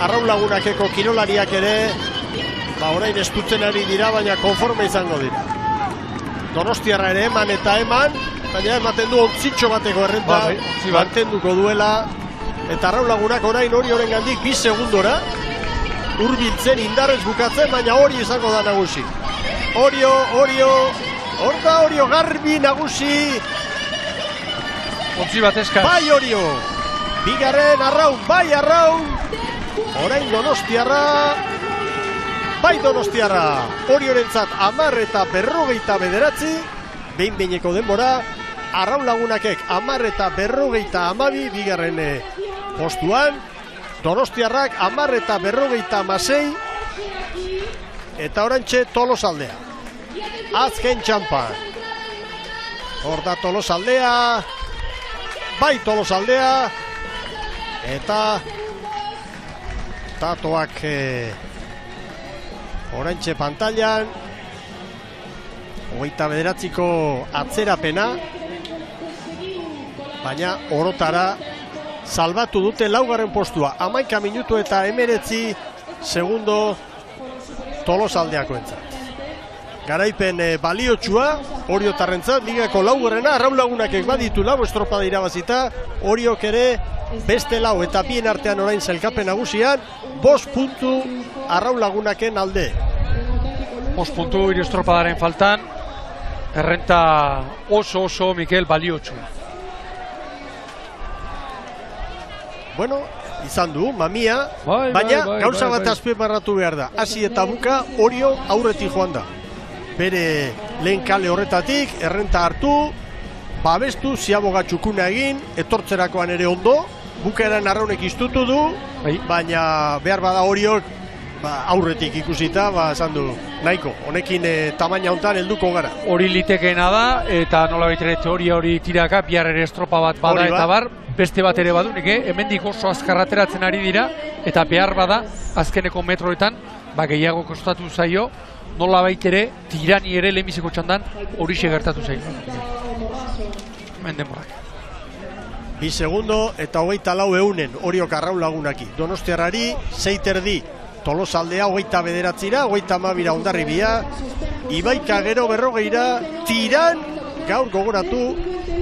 Arraun lagunakeko kirolariak ere, orain estutzen ari dira, baina konforme izango dira. Donostiarra ere eman eta eman, baina ematen du ontzitxo bateko errenta, mantenduko duela, eta Arraun lagunak orain Orioren gandik 2 segundora, hurbiltzen indarrez bukatzen, baina hori izango da nagusi. Orio, hor da Orio garbi nagusi. Ontzi bat eskaz. Bai Orio, bigarren Arraun, bai Arraun. Orain Donostiarra, bai Donostiarra. Oriorentzat 10:59, behin-behineko denbora. Arraun Lagunakek 10:52, bigarren postuan. Donostiarrak 10:56, eta orantxe Tolosaldea. Azken txampan. Hor da Tolosaldea, bai Tolosaldea, eta tatoak orantxe pantailan. 29ko atzerapena, baina orotara salbatu dute laugarren postua. 11 minutu eta 19 segundo Tolosaldeakoentzat. Garaipen baliotsua Oriotarrentzat, ligako laugarrena. Arraun Lagunakek baditu lau estropada irabazita, Oriok ere beste lau eta bien artean orain sailkapen nagusian, 5 puntu Arraun Lagunaken alde. 5 puntu hiru estropadaren faltan, errenta oso Mikel baliotsu. Bueno, izan du, mamia, baina gauza bat azpimarratu behar da. Hasi eta buka Orio aurretik joan da. Bere lehen kale horretatik, errenta hartu, babestu, ziaboga txukuna egin, etortzerakoan ere ondo, bukaeran Arraunek iztutu du, baina behar bada Oriok aurretik ikusita, esan du, nahiko, honekin tamaina hontan helduko gara. Hori litekeena da, eta nola baitere teoria hori tiraka, bihar ere estropa bat bada eta bar, beste bat ere badunik, hemendik oso azkar ateratzen ari dira, eta behar bada, azkeneko metroetan, gehiago kostatu zaio, nola baitere, tirani ere lehenbiziko txandan, hori gertatu zaio. Hemen denborak. 2 segundo eta 24 Oriok Arraun Lagunaki. Donostiarrari 6:30. Tolosaldea 29ra, 32ra Hondarribia, Ibaika gero 40ra, tiran, gaur gogoratu,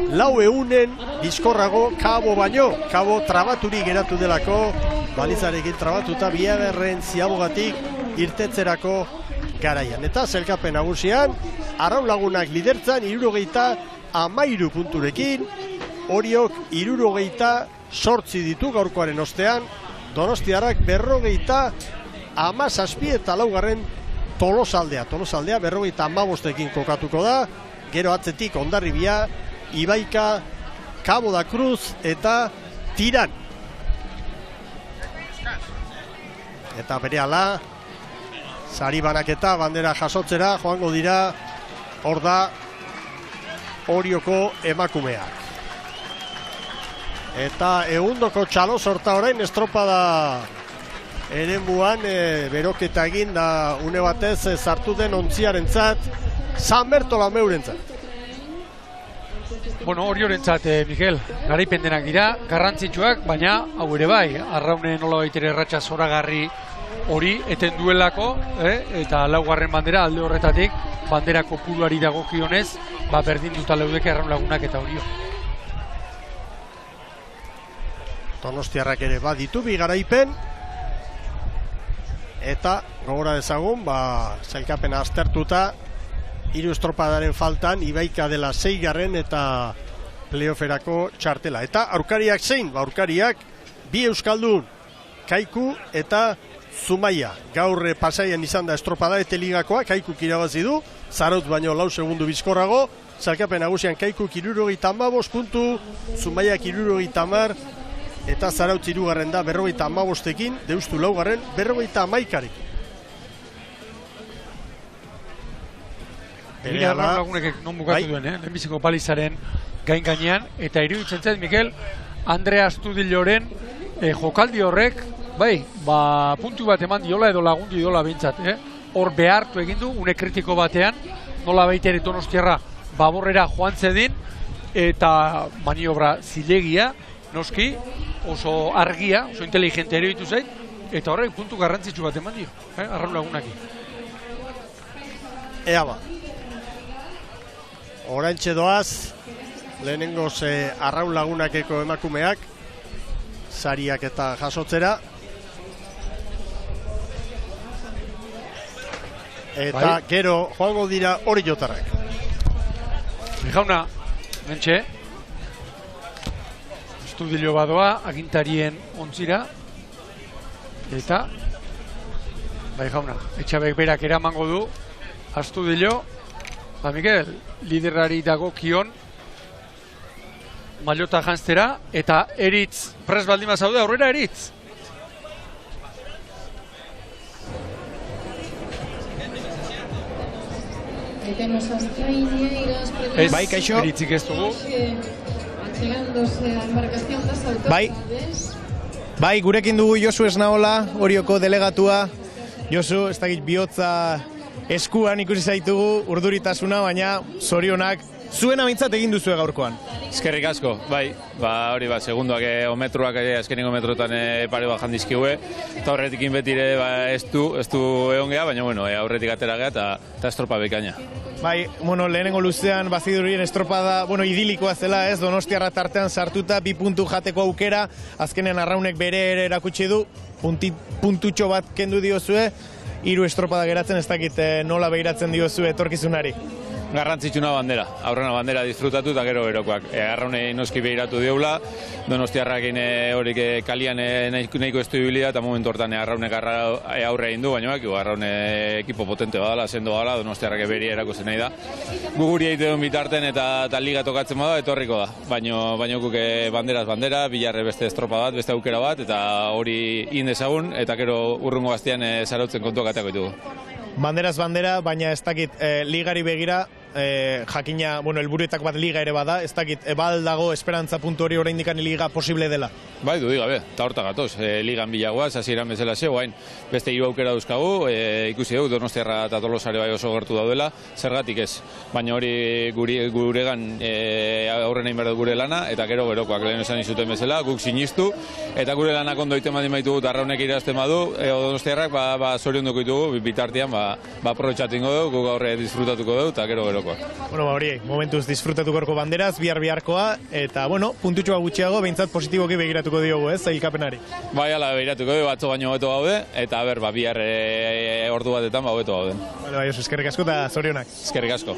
400 bizkorrago Kabo baino, Kabo trabaturi geratu delako, balizarekin trabatuta biagarren ziabogatik irtetzerako garaian. Eta sailkapen nagusian, Arraun Lagunak lidertzan 73 punturekin, Oriok 78 ditu gaurkoaren ostean, Donostiarrak 57 eta laugarren Tolosaldea. Tolosaldea 55ekin kokatuko da, gero atzetik Hondarribia, Ibaika, Cabo da Cruz eta Tiran. Eta berehala, sari banaketa, bandera jasotzera, joango dira, hor da, Orioko emakumeak. Eta egundoko txalo sorta orain estropada eremuan beroketa egin da une batez sartu den ontziarentzat, San Bertolomeurentzat. Bueno, Oriorentzat, Mikel, garaipen denak dira, garrantzitsuak, baina hau ere bai, Arraunen nola baitere erratxa zoragarri hori eten duelako, eta laugarren bandera alde horretatik, bandera kopuruari dagokionez, berdin duta leudeke Arraun Lagunak eta Orio. Donostiarrak ere baditu bi garaipen, eta gogora dezagun, sailkapena aztertuta, 3 estropadaren faltan, Ibaika dela 6garren eta playoferako txartela. Eta aurkariak zein? Aurkariak 2 euskaldun, Kaiku eta Zumaia. Gaur Pasaian izan da estropada eteligakoa, Kaikuk irabazi du, Zarautz baino 4 segundu bizkorrago, sailkapen nagusian Kaikuk 75 puntu, Zumaiak 70, eta Zarautz 3garren da 55ekin, Deustu 4garren 51ekin. Arraun Lagunek non bukatu duen, lehenbiziko palizaren gainean, eta iruditzen zait, Mikel, Andre Astudilloren jokaldi horrek, puntu bat eman diola edo lagundu diola behintzat, hor behartu egin du, une kritiko batean, nola baitere Donostiarra baborrera joan zedin, eta maniobra zilegia, noski, oso argia, oso inteligente ere ditu zait, eta horrek puntu garrantzitsu bat eman dio, Arraun Lagunaki. Ea ba. Oraintxe doaz, lehenengoz Arraun Lagunakeko emakumeak, sariak eta jasotzera. eta gero joango dira Oriotarrak. Jauna, mentxe, Astudillo badoa, agintarien ontzira, eta, bai jauna, Etxabek berak eramango du, Astudillo, Mikel, liderari dago kion, mailota janztera, eta Eritz, pres baldima zaude, aurrera Eritz. Ez, bai, kaixo. Eritzik ez dugu. Bai, gurekin dugu Josu Esnaola, Orioko delegatua. Josu, ez dakit bihotza eskuan ikusi zaitugu, urduritasuna, baina zorionak zuen amintzat egin duzue gaurkoan. Eskerrik asko, bai, hori segundoak ometruak azkenengo metrotan pare bat jandizkiue, eta horretikin betire ez du egon geha, baina bueno, aurretik atera geha eta estropa bekaina. Bai, lehenengo luzean bazidurien estropada, idilikoa zela ez, Donostiarra tartean sartuta, 2 puntu jateko aukera, azkenean Arraunek bere ere erakutsi du, puntutxo bat kendu diozue, 3 estropada geratzen, ez dakit nola behiratzen diozue etorkizunari. Garrantzitsuna bandera, aurrena bandera disfrutatu eta gero berokoak. Arraunei noski behiratu dioula, Donostiarrakin horik kalian nahiko ez du hibilia eta momentu hortan Arraunek aurre egin du, baina Arraune ekipo potente badala, sendo badala, Donostiarrak beri erakusten nahi da. Guguri egite duen bitarten eta liga tokatzen bada, etorriko da. Baina guk banderaz bandera, bilarre beste estropa bat, beste aukera bat, eta hori indezagun, eta gero urrungo gaztian zarautzen kontuak ateako ditugu. Banderaz bandera, baina ez dakit ligari begira, jakina, helburuetak bat liga ere bada, ez dakit, bal dago esperantza puntu hori oraindik liga posible dela. Bai, du gabe, eta horta gatoz, ligan bilagoaz, hasieran bezala guain, beste 3 aukera dauzkagu, ikusi dugu, Donostiarra eta Tolosare bai oso gertu daudela, zergatik ez, baina hori guregan aurren egin behar du gure lana, eta gero berokoak lehen esan izuten bezala, guk sinistu, eta gure lanak ondo iten badin baitugu, Arraunek irazten badu, Donostiarrak zorionduko ditugu, bitartian, aprobetxatingo dugu, guk aurre disfrutatuko dugu, eta gero berokoak. Hori, momentuz disfrutatuko banderaz, biharkoa, eta, puntutxoa gutxiago, behintzat positiboki begiratuko diogu, ez, zailkapenari. Bai, ala, begiratuko dugu, atzo baino hobeto gaude, eta bihar ordu batetan hobeto gauden. Bai, eskerrik asko eta zorionak. Eskerrik asko.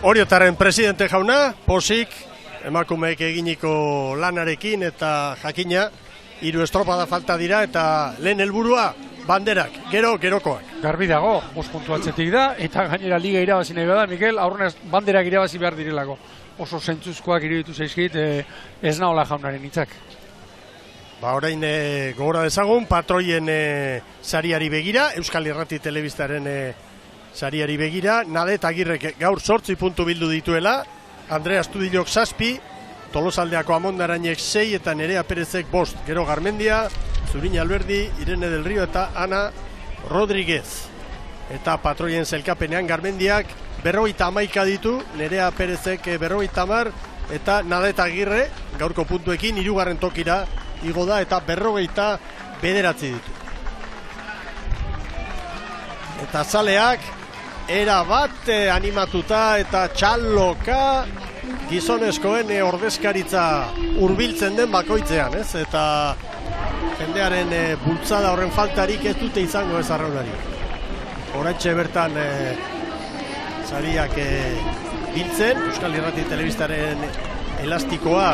Oriotarren presidente jauna, posik, emakumeek eginiko lanarekin eta jakina, 3 estropada falta dira eta lehen helburua banderak, gerokoak. Garbi dago, 5 puntu atzetik da, eta gainera liga irabazi nahi bada, Mikel, aurrenez banderak irabazi behar direlako. Oso zentzuzkoak iruditu zaizkit, Esnaola jaunaren hitzak. Orain gogora dezagun, patroien sariari begira, Euskal Irrati Telebistaren sariari begira, Nadet Agirrek gaur 8 puntu bildu dituela, Andrea Astudillok 7, Tolosaldeako Amondarainek 6 eta Nerea Perezek 5, gero Garmendia, Zurina Alberdi, Irene del Rio eta Ana Rodríguez. Eta patroien zelkapenean Garmendiak 51 ditu, Nerea Perezek 50 eta Nadet Agirre gaurko puntuekin 3. tokira igo da eta 59 ditu. Eta zaleak era bat animatuta eta txalloka gizonezkoen ordezkaritza hurbiltzen den bakoitzean, ez? Eta jendearen bultzada horren faltarik ez dute izango ez Arraunari. Oraintxe bertan sariak biltzen, Euskal Irrati Telebistaren elastikoa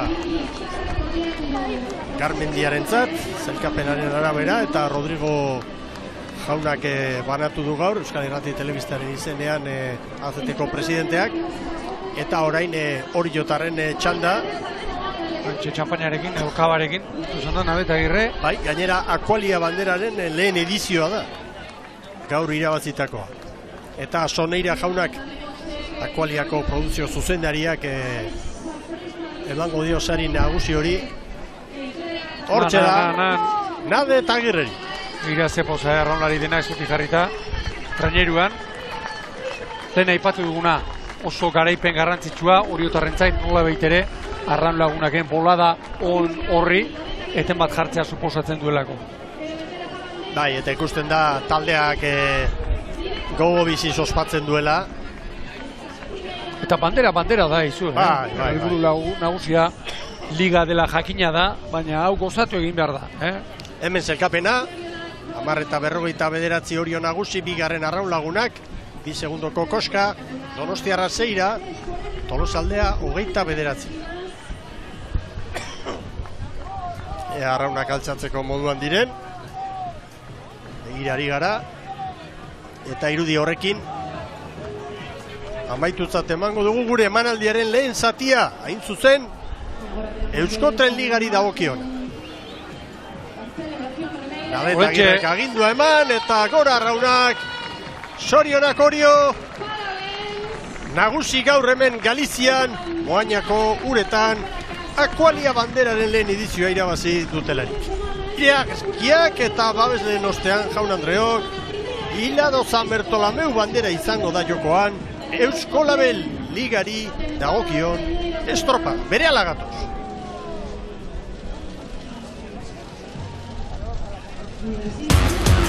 Garmendiarentzat, zelkapenaren arabera, eta Rodrigo jaunak banatu du gaur, Euskal Irrati Telebistaren izenean AZT-ko presidenteak, eta orain Oriotarren txanda. Txampainarekin, Kabarekin, zuzandan Nadet Agirre. Bai, gainera Aqualia banderaren lehen edizioa da, gaur irabazitakoa. Eta Soneira jaunak, Aqualiako produzio zuzendariak emango dio sari nagusi hori. Hortxe da, Nadet Agirreri. Ira zepoza erraunlari dena eskuti jarrita, traineruan. Lehen aipatu duguna oso garaipen garrantzitsua, Oriotarrentzat nola baitere, arraun lagunaken bolada horri, eten bat jartzea suposatzen duelako. Bai, eta ikusten da taldeak gogo bizi ospatzen duela. Eta bandera da izu, Bai. Helburu nagusia liga dela jakina da, baina hau gozatu egin behar da. Hemen zelkapena, 10:49 Orio nagusi, bigarren arraun lagunak, 2 segundoko koska, Donostiarra 6, Tolosaldea 29. Ea arraunak altzatzeko moduan diren, begirari gara, eta irudi horrekin amaitutzat emango dugu gure emanaldiaren lehen zatia, hain zuzen, Eusko Tren Ligari dagokion. Gabeta Agirrek agindua eman, eta gora arraunak, sorionak Orio, nagusi gaur hemen Galizian, Moañako uretan, Akualia banderaren lehen edizioa irabazi dutelarik. Eskiak eta babesleen ostean Jaun Andreok, Hilado San Bertolomeu bandera izango da jokoan, Eusko Label Ligari dagokion estropa, bere alagatoz. Thank you.